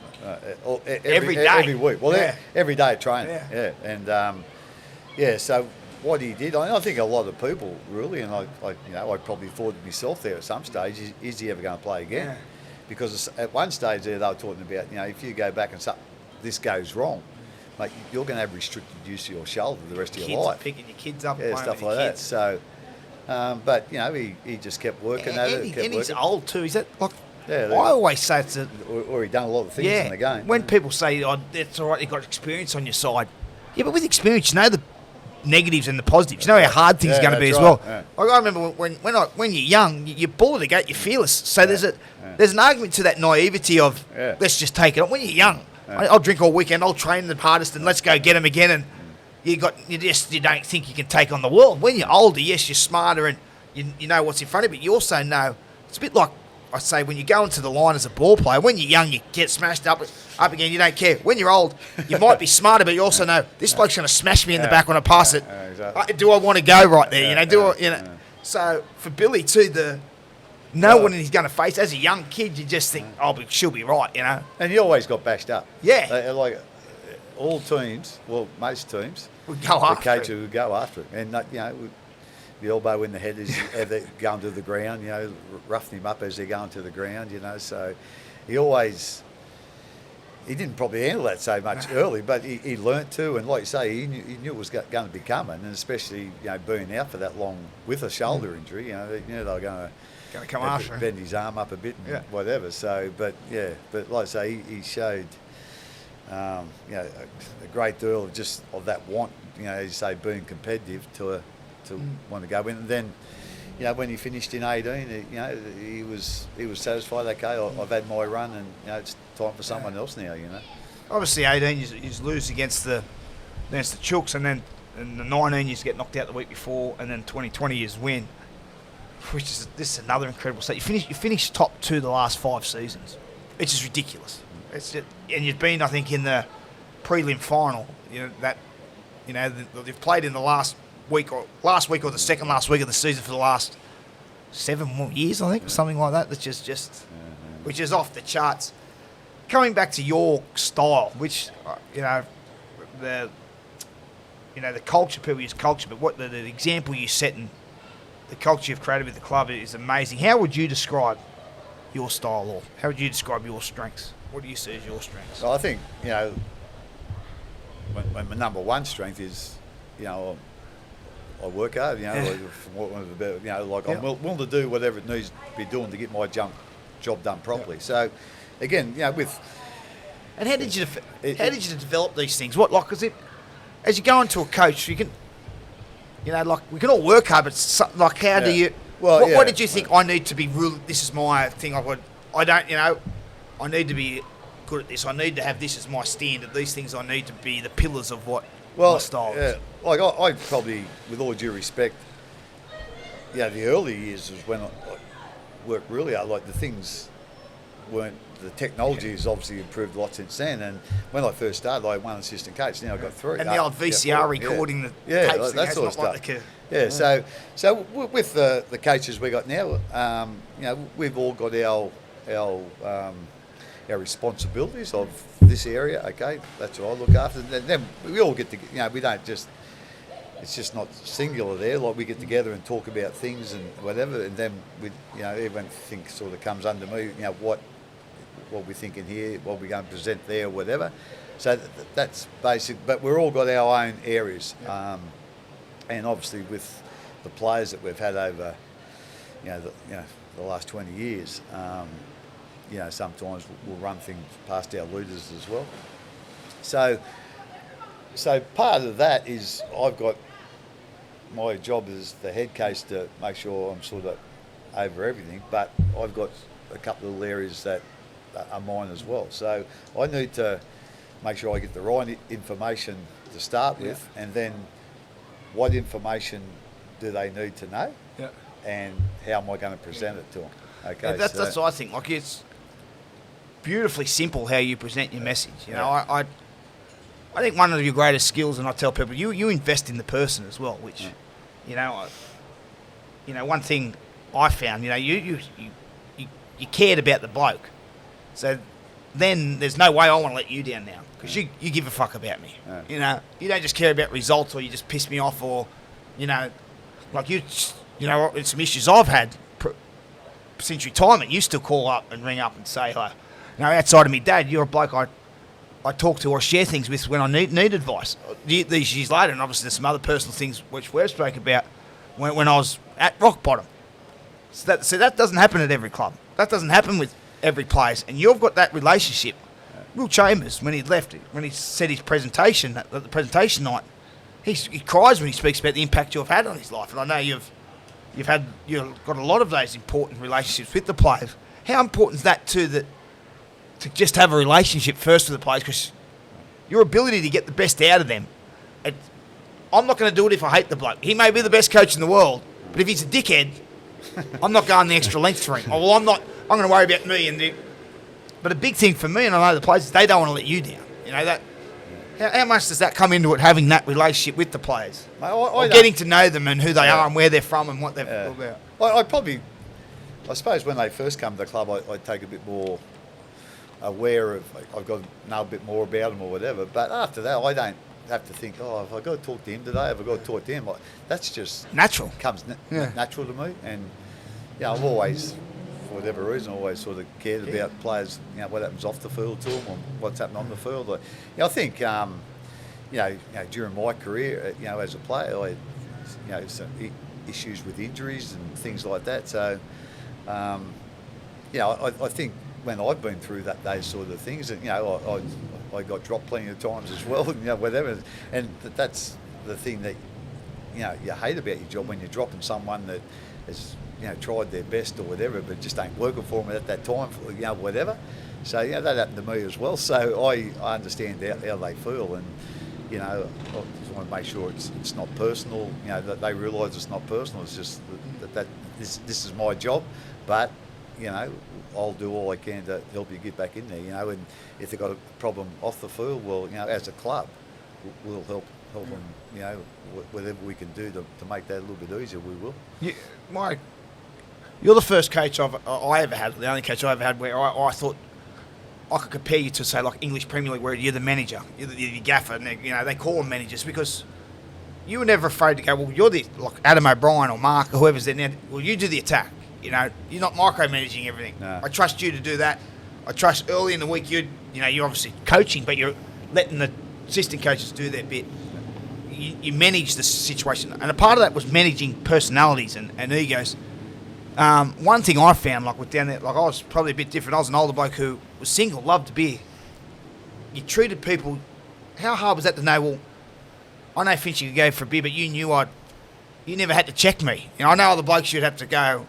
every day, every week. Well, every day at training. And so. What he did, I think a lot of people really, and I probably thought to myself there at some stage, is he ever going to play again? Because at one stage there, they were talking about, you know, if you go back and this goes wrong, mate, you're going to have restricted use of your shoulder the rest of your life. Picking your kids up, stuff like that. So, but you know, he just kept working at it. And he's old too. Is that like? I always say it's or he done a lot of things in the game. When people say, "Oh, that's all right, you've got experience on your side," but with experience, you know the negatives and the positives. You know how hard things are going to be as well. I remember when you're young, you bull it again, you're fearless. So there's an argument to that naivety of let's just take it on. When you're young, I'll drink all weekend, I'll train the hardest, and let's go get them again. And you don't think you can take on the world. When you're older, yes, you're smarter and you know what's in front of you. But you also know it's a bit like I say when you go into the line as a ball player, when you're young, you get smashed up again. You don't care. When you're old, you might be smarter, but you also know this bloke's going to smash me in the back when I pass it. Exactly. Do I want to go right there? So for Billy too, when he's going to face as a young kid, you just think, she'll be right, And he always got bashed up. Yeah. Like all teams, well, most teams, We'd go the after coaches would go after it, and the elbow in the head as they're going to the ground, roughing him up as they're going to the ground, So he didn't probably handle that so much early, but he learnt to, and like you say, he knew it was going to be coming, and especially being out for that long with a shoulder injury, they were going to come after him. Bend his arm up a bit and whatever. So, but like I say, he showed a great deal of that want, as you say, being competitive to want to go in. And then, when he finished in 18, he was satisfied. Okay, I've had my run, and it's time for someone else now. Obviously, 18 you lose against the Chooks, and then in the 19 you get knocked out the week before, and then 2020 you win. This is another incredible stat. You finish top 2 the last 5 seasons. It's just ridiculous. And you've been, I think, in the prelim final. They've played in the last week or the second last week of the season for the last 7 more years, I think, or something like that. That's just which is off the charts. Coming back to your style, which the culture, people use culture, but what the example you set and the culture you've created with the club is amazing. How would you describe your style, or how would you describe your strengths? What do you see as your strengths? Well, I think, when my number one strength is, I work hard, I'm willing to do whatever it needs to be doing to get my job done properly. So, again, And how did you develop these things? Because as you go into a coach, you can, we can all work hard, but how do you? Well, what did you think? I need to be real. This is my thing. I need to be good at this. I need to have this as my standard. These things I need to be the pillars of what my style is. Like I probably, with all due respect, the early years was when I worked really hard. Like the things weren't. The technology has obviously improved a lot since then. And when I first started, I had 1 assistant coach. Now I've got 3. And the old VCR recording the tapes, that sort of stuff. So with the coaches we got now, we've all got our responsibilities of this area. Okay, that's what I look after. And then we all get to, we don't just. It's just not singular there. Like we get together and talk about things and whatever, and then everyone sort of comes under me. What we're thinking here, what we're going to present there, whatever. So that's basic. But we've all got our own areas, and obviously with the players that we've had over, the last 20 years, sometimes we'll run things past our leaders as well. So part of that is I've got my job as the head coach to make sure I'm sort of over everything, but I've got a couple of little areas that are mine as well. So I need to make sure I get the right information to start with, and then what information do they need to know, and how am I going to present it to them? Okay, that's what I think. Like it's beautifully simple how you present your message. I think one of your greatest skills, and I tell people, you invest in the person as well, which, one thing I found, you cared about the bloke. So then there's no way I want to let you down now, because you give a fuck about me. Yeah. You don't just care about results, or you just piss me off, or, like it's some issues I've had since retirement. You still call up and ring up and say, outside of me, Dad, you're a bloke I talk to or share things with when I need advice. These years later, and obviously there's some other personal things which we've spoke about when I was at rock bottom. So that doesn't happen at every club. That doesn't happen with every player. And you've got that relationship. Will Chambers, when he left, when he said his presentation at the presentation night, he cries when he speaks about the impact you've had on his life. And I know you've got a lot of those important relationships with the players. How important is that to just have a relationship first with the players, because your ability to get the best out of them. I'm not going to do it if I hate the bloke. He may be the best coach in the world, but if he's a dickhead, I'm not going the extra length for him. Well, I'm going to worry about me. But a big thing for me, and I know the players, they don't want to let you down. You know that. How much does that come into it, having that relationship with the players? Mate, or getting to know them and who they are and where they're from and what they're about. I suppose when they first come to the club, I take a bit more aware of, I've got to know a bit more about them or whatever. But after that, I don't have to think, oh, have I got to talk to him today? Have I got to talk to him? That's just natural. Comes natural to me. And, I've always, for whatever reason, always sort of cared about players, what happens off the field to them or what's happening on the field. I think, during my career, as a player, I had, some issues with injuries and things like that. So, I think when I've been through those sort of things, and I got dropped plenty of times as well, whatever. And that's the thing that you hate about your job, when you're dropping someone that has tried their best or whatever, but just ain't working for them at that time, whatever. So that happened to me as well. So I understand how they feel, and I just want to make sure it's not personal. That they realise it's not personal. It's just that this is my job, but I'll do all I can to help you get back in there. And if they've got a problem off the field, well, as a club, we'll help them. Whatever we can do to make that a little bit easier, we will. You're the first coach I ever had, the only coach I ever had where I thought I could compare you to, say, like English Premier League, where you're the manager, you're the gaffer, and they call them managers because you were never afraid to go, well, you're the, like Adam O'Brien or Mark or whoever's there now, well, you do the attack. You're not micromanaging everything. No. I trust you to do that. I trust early in the week you're obviously coaching, but you're letting the assistant coaches do their bit. You manage the situation, and a part of that was managing personalities and egos. One thing I found, like with down there, like I was probably a bit different. I was an older bloke who was single, loved beer. You treated people. How hard was that to know? Well, I know Finch, you could go for a beer, but you knew you never had to check me. I know other blokes you'd have to go,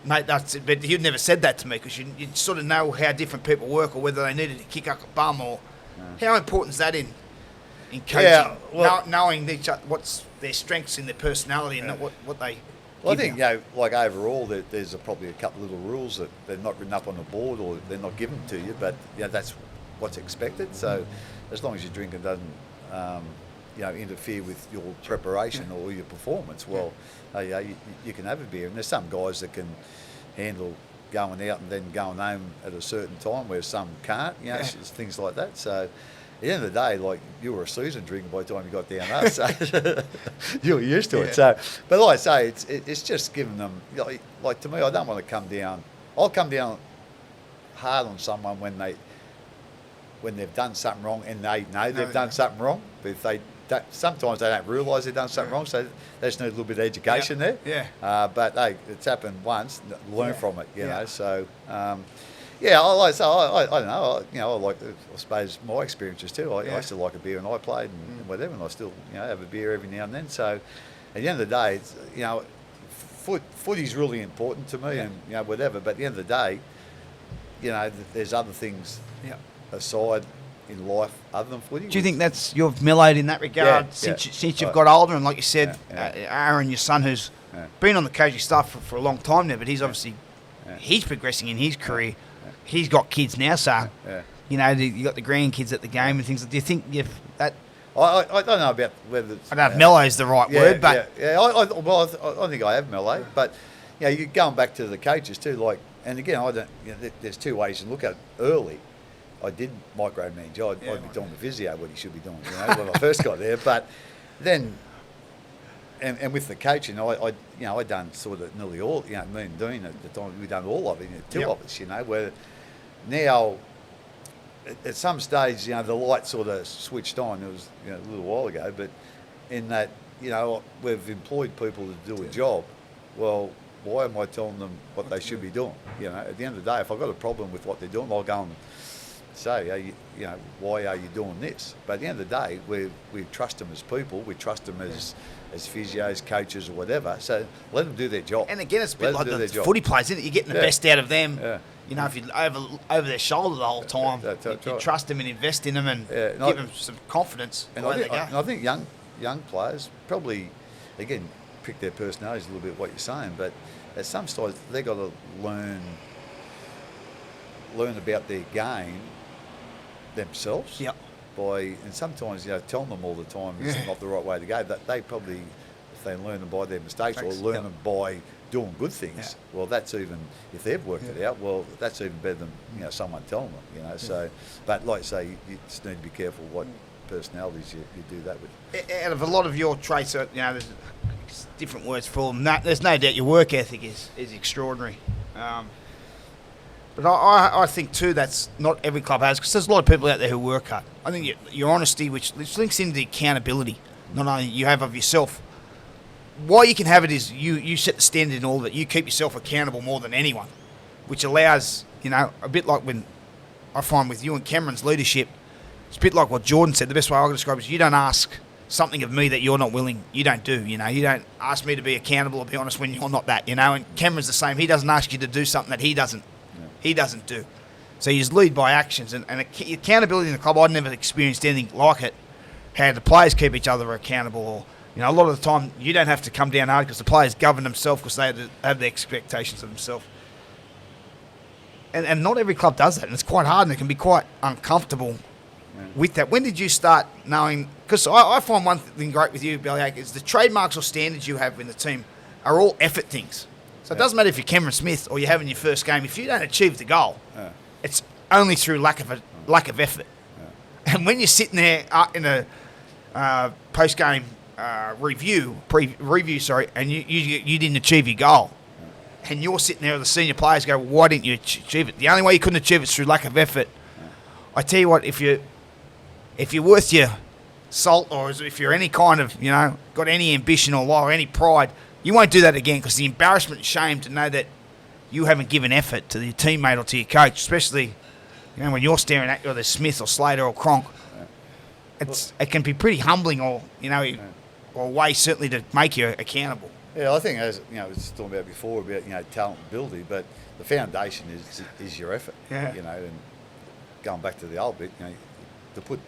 mate. That's it. But you'd never said that to me because you sort of know how different people work or whether they needed to kick up a bum or how important is that in coaching? Yeah, well, knowing what's their strengths in their personality and what they. Well, I think, like overall, there's probably a couple of little rules that they're not written up on the board or they're not given to you, but that's what's expected. So as long as your drinking doesn't, interfere with your preparation or your performance, well, you can have a beer. And there's some guys that can handle going out and then going home at a certain time, where some can't. It's things like that. So. At the end of the day, like, you were a seasoned drinker by the time you got down there, so you were used to it. So, but like I say, it's just giving them, like to me, I don't want to come down. I'll come down hard on someone when they've done something wrong and they know they've done something wrong. But if they don't, sometimes they don't realise they've done something wrong, so they just need a little bit of education there. Yeah. But hey, it's happened once. Learn from it, you know. So. I don't know. I like, I suppose, my experiences too. I used to like a beer and I played and whatever, and I still, have a beer every now and then. So, at the end of the day, it's, footy's really important to me, and whatever. But at the end of the day, there's other things aside in life other than footy. Do you think you've mellowed in that regard since you've got older? And like you said, Aaron, your son, who's been on the coaching staff for a long time now, but he's obviously he's progressing in his career. He's got kids now, so you got the grandkids at the game and things. Do you think that? I don't know about whether I don't know if mellow is the right word, but I think I have mellowed. But you're going back to the coaches too. Like, and again, I don't. There's two ways to look at it. Early, I did micromanage. I'd be doing the physio what he should be doing. When I first got there, but then. And with the coaching, I done sort of nearly all. Me and Dean at the time, we done all of it. Two of us, where now at some stage, the light sort of switched on. It was a little while ago, but in that we've employed people to do a job. Well, why am I telling them what they should be doing? At the end of the day, if I've got a problem with what they're doing, I'll go and say, why are you doing this? But at the end of the day, we trust them as people. We trust them as physios, coaches, or whatever. So let them do their job. And again, it's a bit like the footy players, isn't it? You're getting the best out of them. Yeah. If you're over their shoulder the whole time, you trust them and invest in them and give them some confidence. And I think young players probably, again, pick their personalities a little bit, what you're saying, but at some stage they've got to learn learn about their game themselves. Yep. And sometimes, telling them all the time is not the right way to go. That they probably, if they learn them by their mistakes or learn them by doing good things, well, that's even, if they've worked it out, well, that's even better than, someone telling them, So, but like I say, you just need to be careful what personalities you do that with. Out of a lot of your traits, there's different words for them. There's no doubt your work ethic is extraordinary. But I think too that's not every club has, because there's a lot of people out there who work hard. I think your honesty, which links into the accountability, not only you have of yourself. Why you can have it is you set the standard in all of it. You keep yourself accountable more than anyone, which allows, a bit like when I find with you and Cameron's leadership, it's a bit like what Jordan said. The best way I can describe it is you don't ask something of me that you're not willing. You don't do, you don't ask me to be accountable or be honest when you're not that, and Cameron's the same. He doesn't ask you to do something that he doesn't do. So you just lead by actions. And accountability in the club, I'd never experienced anything like it. How the players keep each other accountable. Or, a lot of the time you don't have to come down hard because the players govern themselves because they have the expectations of themselves. And not every club does that. And it's quite hard and it can be quite uncomfortable with that. When did you start knowing? Because I find one thing great with you, Bellyache, is the trademarks or standards you have in the team are all effort things. So it doesn't matter if you're Cameron Smith or you're having your first game. If you don't achieve the goal, it's only through lack of effort. And when you're sitting there in a post-game review, and you didn't achieve your goal, and you're sitting there with the senior players go, why didn't you achieve it? The only way you couldn't achieve it is through lack of effort. I tell you what, if you're worth your salt, or if you're any kind of, got any ambition or any pride, you won't do that again, because the embarrassment and shame to know that you haven't given effort to your teammate or to your coach, especially when you're staring at whether Smith or Slater or Cronk, it can be pretty humbling, or or a way certainly to make you accountable. Yeah, I think as we were talking about before about talent and ability, but the foundation is your effort. Yeah. And going back to the old bit, to put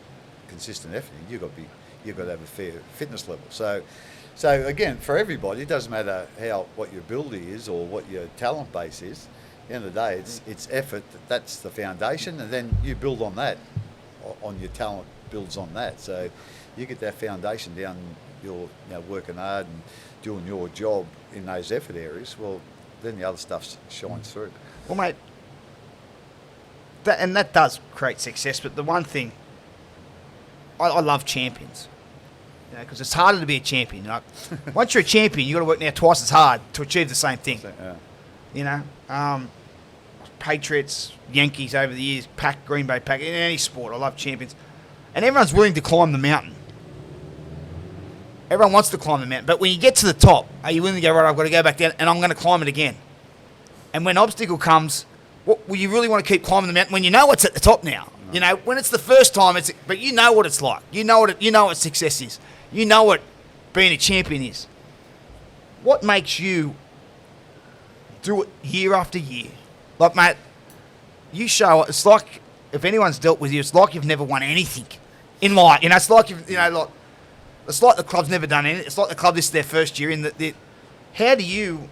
consistent effort in, you've got to have a fair fitness level. So again, for everybody, it doesn't matter what your ability is or what your talent base is. At the end of the day, it's effort. That's the foundation, and then you build on that. On your talent builds on that. So you get that foundation down. You're working hard and doing your job in those effort areas. Well, then the other stuff shines through. Well, mate, that does create success. But the one thing, I love champions. Because it's harder to be a champion. Once you're a champion, you've got to work now twice as hard to achieve the same thing. Patriots, Yankees over the years, Green Bay Pack, in any sport, I love champions. And everyone's willing to climb the mountain. Everyone wants to climb the mountain. But when you get to the top, are you willing to go, right, I've got to go back down and I'm going to climb it again? And when obstacle comes, will you really want to keep climbing the mountain when you know what's at the top now? No. When it's the first time, but you know what it's like. You know what success is. You know what being a champion is. What makes you do it year after year? Like, mate, you show it's like, if anyone's dealt with you, it's like you've never won anything in life. It's like it's like the club's never done anything. It's like the club, this is their first year in. How do you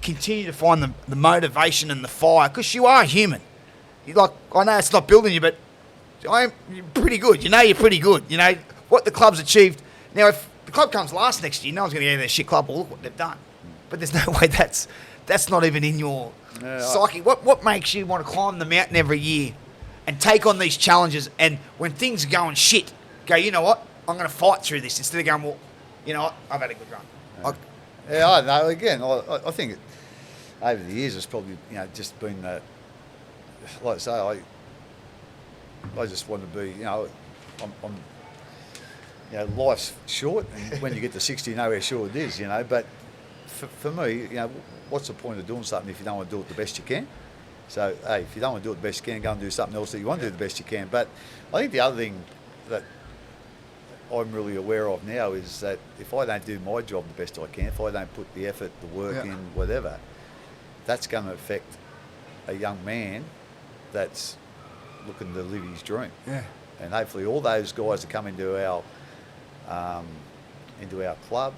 continue to find the motivation and the fire? Because you are human. I know it's not building you, but you're pretty good. You're pretty good. What the club's achieved. Now, if the club comes last next year, no one's going to go to their shit club. Well, look what they've done. But there's no way that's not even in your psyche. What makes you want to climb the mountain every year and take on these challenges? And when things are going shit, go, you know what? I'm going to fight through this instead of going, well, you know what? I've had a good run. I know. Again, I think over the years it's probably just been that. Like I say, I just want to be. I'm life's short, and when you get to 60, you know how short it is. But for me, what's the point of doing something if you don't want to do it the best you can? So, hey, if you don't want to do it the best you can, go and do something else that you want to do the best you can. But I think the other thing that I'm really aware of now is that if I don't do my job the best I can, if I don't put the effort, the work in, whatever, that's going to affect a young man that's looking to live his dream. Yeah. And hopefully all those guys that come into our club,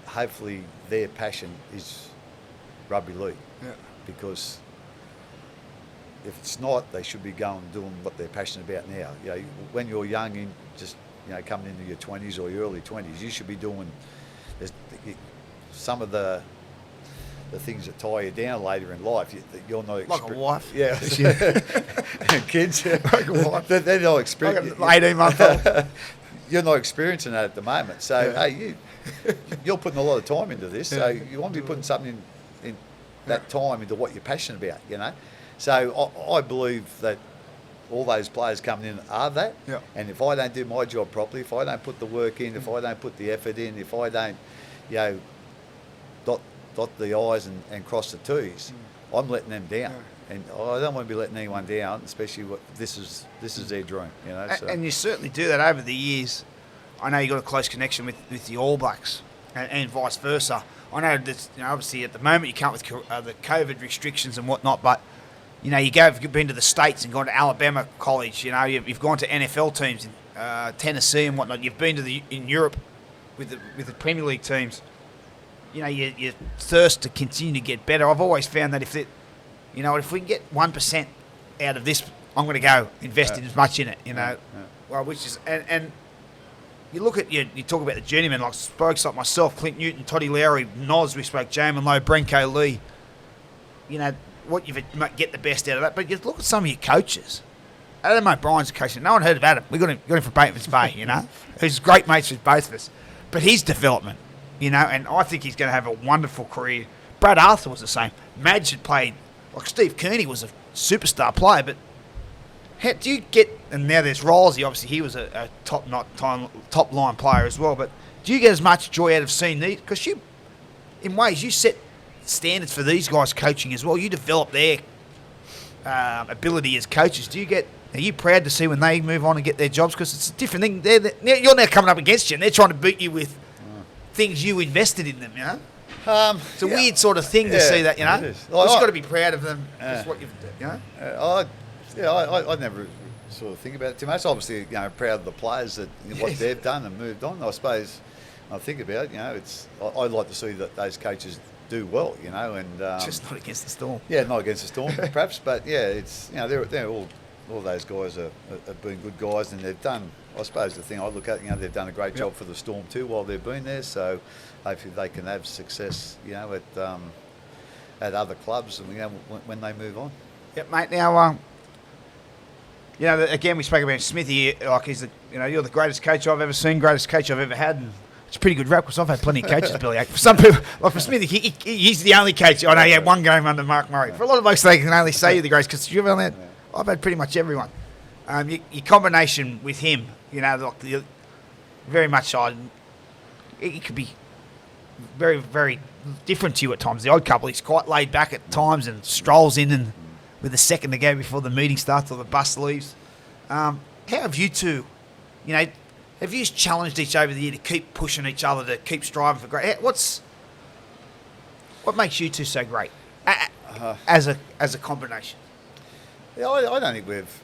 hopefully their passion is rugby league. Yeah. Because if it's not, they should be going and doing what they're passionate about now. You know, when you're young and just coming into your 20s or your early 20s, you should be doing some of the things that tie you down later in life. You're not like a wife. Yeah, and kids. Like a wife. They're not experiencing. Like 18-month-old. You're not experiencing that at the moment. So hey, you're putting a lot of time into this. So you want to be putting something in that time into what you're passionate about. You know. So I believe that all those players coming in are that. Yeah. And if I don't do my job properly, if I don't put the work in, if I don't put the effort in, if I don't, dot the I's and cross the T's, I'm letting them down. Yeah. And I don't want to be letting anyone down, especially this is their dream. You know. So. And you certainly do that over the years. I know you got a close connection with the All Blacks and vice versa. I know that obviously at the moment you can't with the COVID restrictions and whatnot, but you've been to the States and gone to Alabama College. You've gone to NFL teams in Tennessee and whatnot. You've been in Europe with the Premier League teams. You thirst to continue to get better. I've always found that if we can get 1% out of this, I'm going to go invest in as much in it. Well, which is and you look at you talk about the journeymen like spokes like myself, Clint Newton, Toddy Lowry, Noz, we spoke, Jamin Lowe, Brenko Lee. What you've get the best out of that. But you look at some of your coaches. Adam O'Brien's a coach. No one heard of Adam. We got him from Batemans Bay. Who's great mates with both of us. But his development, and I think he's going to have a wonderful career. Brad Arthur was the same. Madge had played, like Steve Kearney was a superstar player, but how do you get, and now there's Rolsey, obviously he was a top line player as well, but do you get as much joy out of seeing these? Because in ways, you set standards for these guys coaching as well. You develop their ability as coaches. Are you proud to see when they move on and get their jobs? Because it's a different thing. You're now coming up against you, and they're trying to beat you with things you invested in them. It's a weird sort of thing to see that. You've just got to be proud of them. That's what you've done. I never sort of think about it too much. Obviously, proud of the players that what they've done and moved on. I suppose I think about it. I'd like to see that those coaches do well, and just not against the Storm. Yeah, not against the Storm, perhaps, but it's they're all those guys have been good guys, and they've done. I suppose the thing I look at, they've done a great job for the Storm too while they've been there. So hopefully they can have success, at other clubs, and when they move on. Yep, mate. Now, again we spoke about Smithy. Like you're the greatest coach I've ever seen, greatest coach I've ever had. And it's a pretty good rap because I've had plenty of coaches, Billy. For some people, like for Smithy, he's the only coach. I know he had one game under Mark Murray. For a lot of folks, they can only say you're the greatest because I've had pretty much everyone. Your combination with him, very much it could be very, very different to you at times. The odd couple, he's quite laid back at times and strolls in and with a second to go before the meeting starts or the bus leaves. How have you two, have you challenged each over the year to keep pushing each other, to keep striving for great? What makes you two so great as a combination? Yeah, I don't think we've,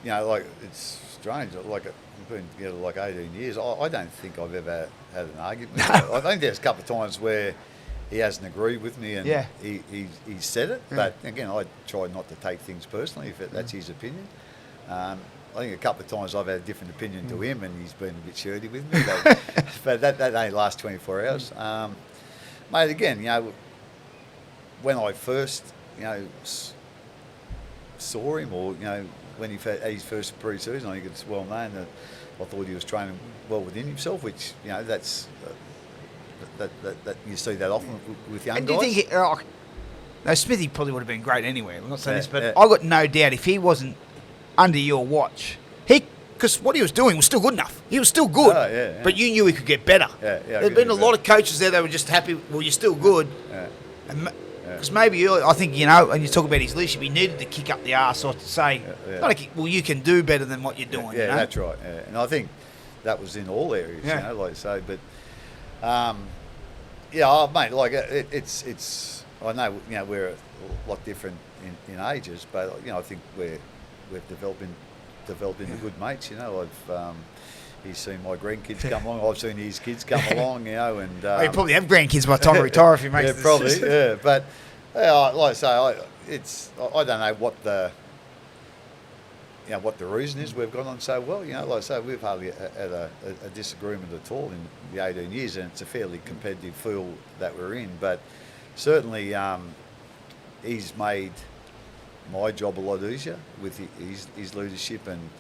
it's strange. We've been together 18 years. I don't think I've ever had an argument. I think there's a couple of times where he hasn't agreed with me and he said it. But again, I try not to take things personally if that's his opinion. I think a couple of times I've had a different opinion to him and he's been a bit shirty with me. But that only lasts 24 hours. Mate, again, when I first, saw him, or when he had his first pre-season, I think it's well known that I thought he was training well within himself, which that's that you see that often with young guys. Do you think Smithy probably would have been great anyway? I'm not saying this, but I got no doubt if he wasn't under your watch, because what he was doing was still good enough. He was still good, but you knew he could get better. There'd been a lot of coaches there that were just happy. Well, you're still good. Because maybe earlier, I think, when you talk about his leadership, he needed to kick up the arse or to say, you can do better than what you're doing. That's right. And I think that was in all areas, like I say. But, mate, it's I know, we're a lot different in ages, but, I think we've developed into good mates, He's seen my grandkids come along. I've seen his kids come along, and you probably have grandkids by the time you retire if he makes this. Probably, But like I say, I don't know what what the reason is. We've gone on so well. Like I say, we've hardly had a disagreement at all in the 18 years, and it's a fairly competitive field that we're in. But certainly, he's made my job a lot easier with his leadership, and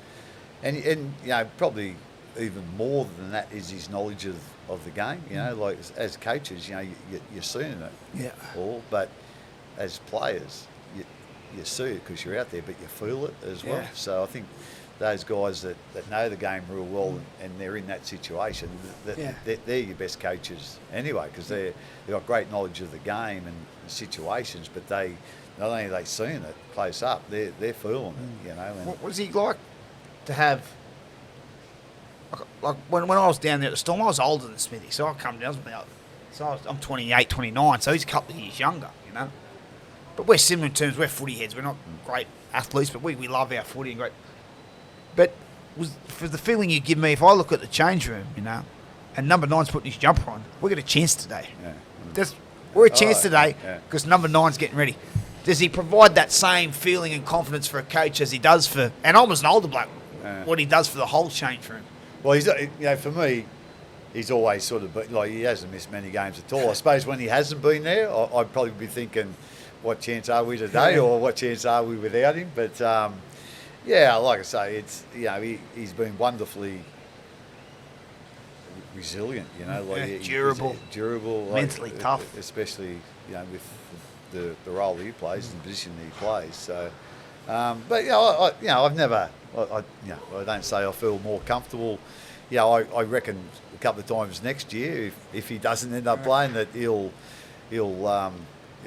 probably even more than that is his knowledge of the game. Like as coaches, you're seeing it all, but as players, you see it because you're out there, but you feel it as well. So I think those guys that know the game real well and they're in that situation, they're your best coaches anyway, because they've got great knowledge of the game and situations, but they not only are they seeing it close up, they're feeling it. And What was he like to have? Like when I was down there at the Storm, I was older than Smithy, so I come down. I'm 28, 29, so he's a couple of years younger, But we're similar in terms, we're footy heads. We're not great athletes, but we love our footy and great. But for the feeling you give me, if I look at the change room, and number 9's putting his jumper on, we got a chance today. We're a chance today because number 9's getting ready. Does he provide that same feeling and confidence for a coach as he does for, and I was an older bloke, what he does for the whole change room? Well, for me, he's always sort of, he hasn't missed many games at all. I suppose when he hasn't been there, I'd probably be thinking, what chance are we today, or what chance are we without him? But like I say, it's he's been wonderfully resilient. Durable, mentally tough, especially with the role that he plays and the position that he plays. So, but I've never, I don't say I feel more comfortable. I reckon a couple of times next year, if he doesn't end up playing, that he'll.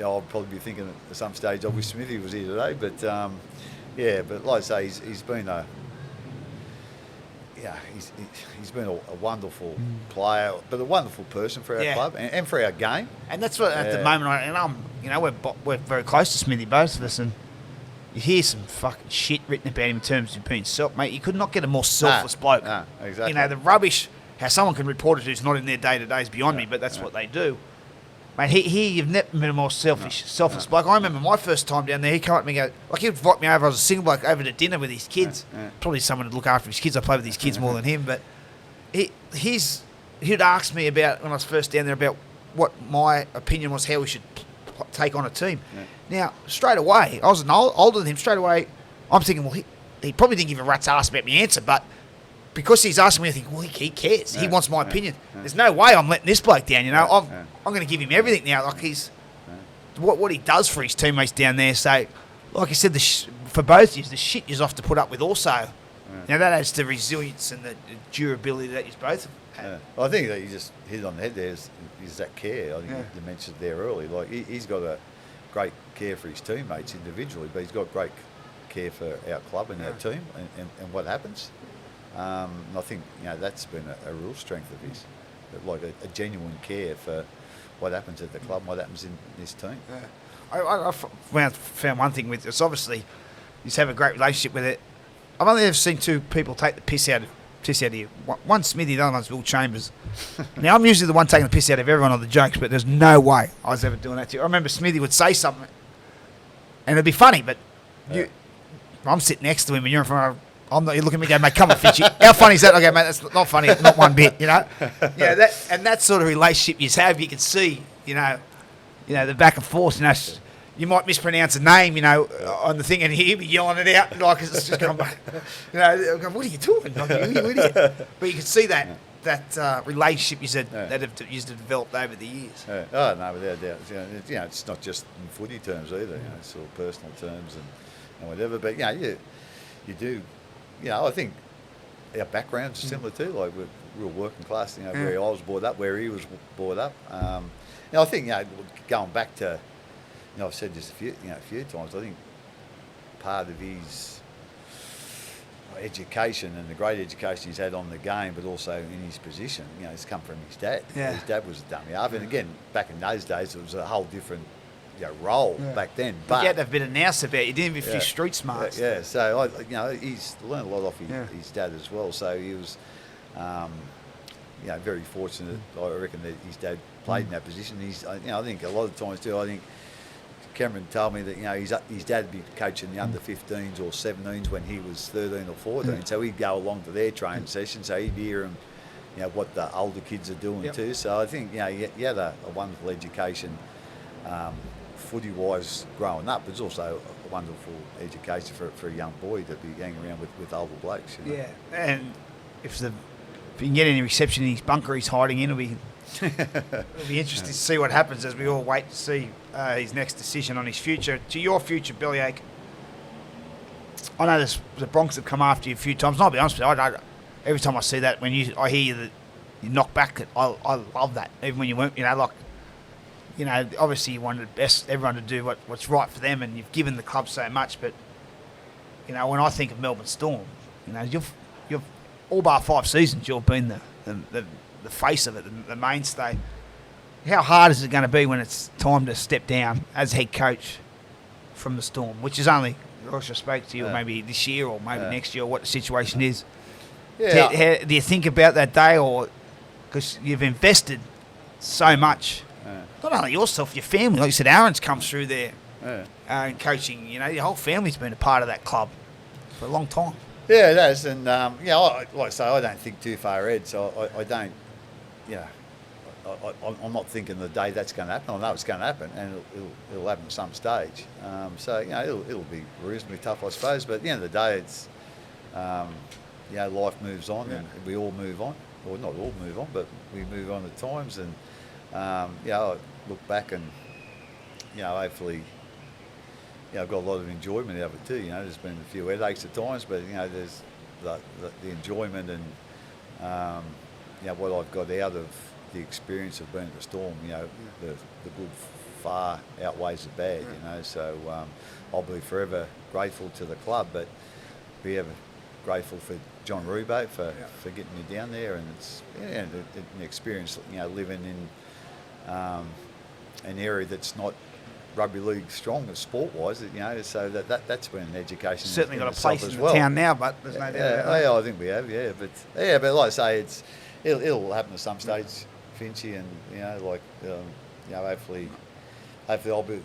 I'll probably be thinking at some stage, I wish Smithy was here today. But but like I say, he's been he's been a wonderful player, but a wonderful person for our club and for our game. And that's what at the moment, we're very close to Smithy, both of us, and you hear some fucking shit written about him in terms of being mate. You could not get a more selfless bloke. Exactly. The rubbish, how someone can report it who's not in their day-to-day is beyond me, but that's what they do. Mate, you've never been a more selfless bloke. I remember my first time down there, he came up to me and go, he would invite me over, I was a single bloke, over to dinner with his kids. Probably someone to look after his kids. I play with his kids more than him, but he'd ask me about, when I was first down there, about what my opinion was, how we should take on a team. Now, straight away, I was older than him, straight away, I'm thinking, well, he probably didn't give a rat's ass about my answer, but because he's asking me, I think, well, he cares. He wants my opinion. There's no way I'm letting this bloke down, I'm going to give him everything now. Like what he does for his teammates down there. So, like I said, for both of you, the shit you have to put up with also. Now that adds to resilience and the durability that you both have. I think that you just hit it on the head there is that care. I think you mentioned there earlier. Like he's got a great care for his teammates individually, but he's got great care for our club and our team and what happens. I think that's been a real strength of his, like a genuine care for what happens at the club and what happens in this team. I found one thing with it's obviously you have a great relationship with it. I've only ever seen two people take the piss out of you. One Smithy, the other one's Will Chambers. Now I'm usually the one taking the piss out of everyone on the jokes, but there's no way I was ever doing that to you. I remember Smithy would say something, and it'd be funny, but I'm sitting next to him, and you're in front of. You look at me and go, mate, come on, Fitchy. How funny is that? I go, mate, that's not funny, not one bit, that sort of relationship you have, you can see, the back and forth, you might mispronounce a name, on the thing, and he'll be yelling it out, like it's just going back, what are you doing? Like, you idiot. But you can see that relationship that have used to develop over the years. Oh no, without doubt. It's not just in footy terms either. It's sort of personal terms and whatever. But you do. I think our backgrounds are similar too. Like we're real working class. Where I was brought up, where he was brought up. I think going back to, I've said this a few times. I think part of his education and the great education he's had on the game, but also in his position, it's come from his dad. His dad was a dummy half, and again, back in those days, it was a whole different role back then. But you had to have a bit of nous about you, didn't have a few street smarts. So he's learned a lot off his dad as well. So he was, very fortunate. I reckon that his dad played in that position. I think a lot of times too. I think Cameron told me that his dad would be coaching the under 15s or 17s when he was 13 or 14, so he'd go along to their training sessions, so he'd hear him, what the older kids are doing too. So I think you had a wonderful education, footy-wise growing up. It's also a wonderful education for a young boy to be hanging around with older blokes. Yeah, and if you can get any reception in his bunker he's hiding in, it'll be interesting to see what happens as we all wait to see his next decision on his future. To your future, Bellyache, I know the Bronx have come after you a few times, and I'll be honest with you, every time I see that, I hear you that you knock back, I love that. Even when you weren't, obviously you wanted everyone to do what's right for them, and you've given the club so much. But when I think of Melbourne Storm, you've all bar 5 seasons, you've been the face of it, the mainstay. How hard is it going to be when it's time to step down as head coach from the Storm, which is only, I should speak to you maybe this year or maybe next year, or what the situation is? Yeah. Do you think about that day, or because you've invested so much, not only yourself, your family, like you said, Aaron's come through there and coaching. Your whole family's been a part of that club for a long time. Yeah, it has, and like I say, I don't think too far ahead, so I don't, I'm not thinking the day that's going to happen. I know it's going to happen, and it'll happen at some stage. So it'll be reasonably tough, I suppose. But at the end of the day, it's life moves on, and we all move on, or not all move on, but we move on at times. And I look back, and hopefully, I've got a lot of enjoyment out of it too. There's been a few headaches at times, but there's the enjoyment and what I've got out of the experience of being at the Storm. The good far outweighs the bad. So I'll be forever grateful to the club, but be ever grateful for John Rubbo for getting me down there, and it's an experience. Living in an area that's not rugby league strong sport-wise, so that's been an education. Certainly got a itself place as in well. the town now, but there's no doubt about that. Yeah, I think we have, but like I say, it'll happen at some stage, Finchy, and hopefully I'll be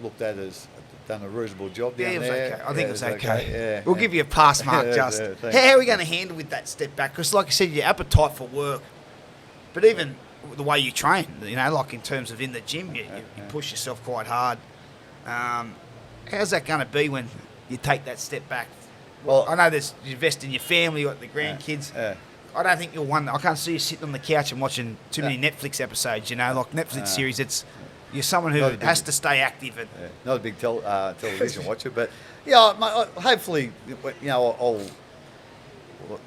looked at as done a reasonable job down there. Okay. I think it was okay. Yeah, we'll give you a pass mark, just. How are we going to handle with that step back? Because, like I said, your appetite for work, but even the way you train, like in terms of in the gym, you push yourself quite hard. How's that going to be when you take that step back? Well, I know you invest in your family, you got the grandkids. I don't think you're one. I can't see you sitting on the couch and watching too many Netflix episodes. Like Netflix series, you're someone who has to stay active. And not a big television watcher, but hopefully, I'll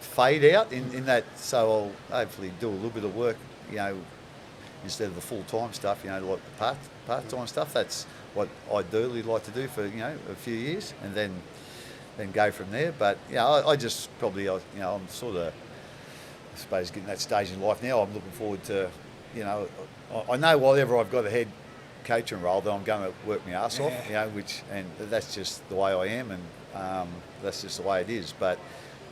fade out in that. So I'll hopefully do a little bit of work, instead of the full-time stuff, like the part-time stuff. That's what I ideally like to do for a few years, and then go from there. But I just probably I'm sort of, I suppose, getting that stage in life now. I'm looking forward to, I know whatever I've got a head coaching role, that I'm going to work my ass off, and that's just the way I am, and that's just the way it is. But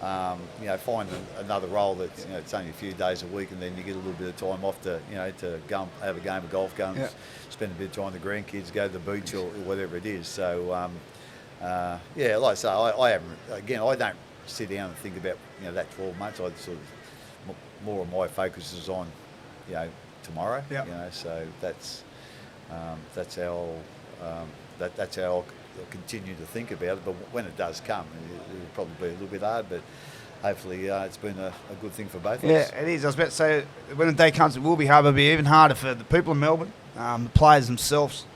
find another role that it's only a few days a week, and then you get a little bit of time off to to go and have a game of golf, go and spend a bit of time with the grandkids, go to the beach or whatever it is. So like I say, I haven't. Again, I don't sit down and think about that 12 months. I sort of more of my focus is on tomorrow. So that's how that's how I'll continue to think about it. But when it does come, it'll probably be a little bit hard, but hopefully it's been a good thing for both of us. Yeah, it is. I was about to say, when the day comes, it will be hard. It'll be even harder for the people in Melbourne, the players themselves.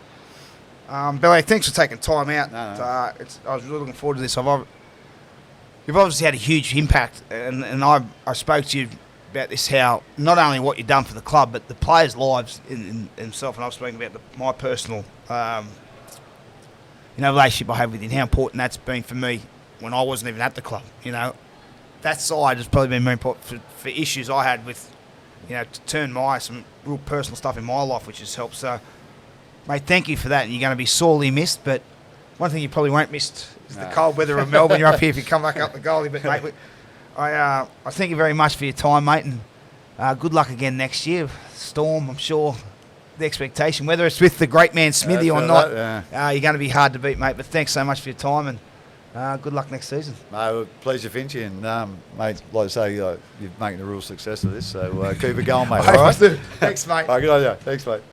Billy, thanks for taking time out. No. I was really looking forward to this. You've obviously had a huge impact, and I spoke to you about this, how not only what you've done for the club, but the players' lives in themselves. And I was speaking about my personal relationship I have with you, and how important that's been for me when I wasn't even at the club. That side has probably been very important for issues I had with, to turn some real personal stuff in my life, which has helped. So, mate, thank you for that. And you're going to be sorely missed, but one thing you probably won't miss is the cold weather of Melbourne. You're up here if you come back up the goalie. But, mate, I thank you very much for your time, mate, and good luck again next year. Storm, I'm sure the expectation, whether it's with the great man Smithy or not. Yeah. You're going to be hard to beat, mate. But thanks so much for your time, and good luck next season. No, pleasure, Finchy, and mate, like I say, you're making a real success of this, so keep it going, mate. All right? Thanks, mate. All right, good on you. Thanks, mate.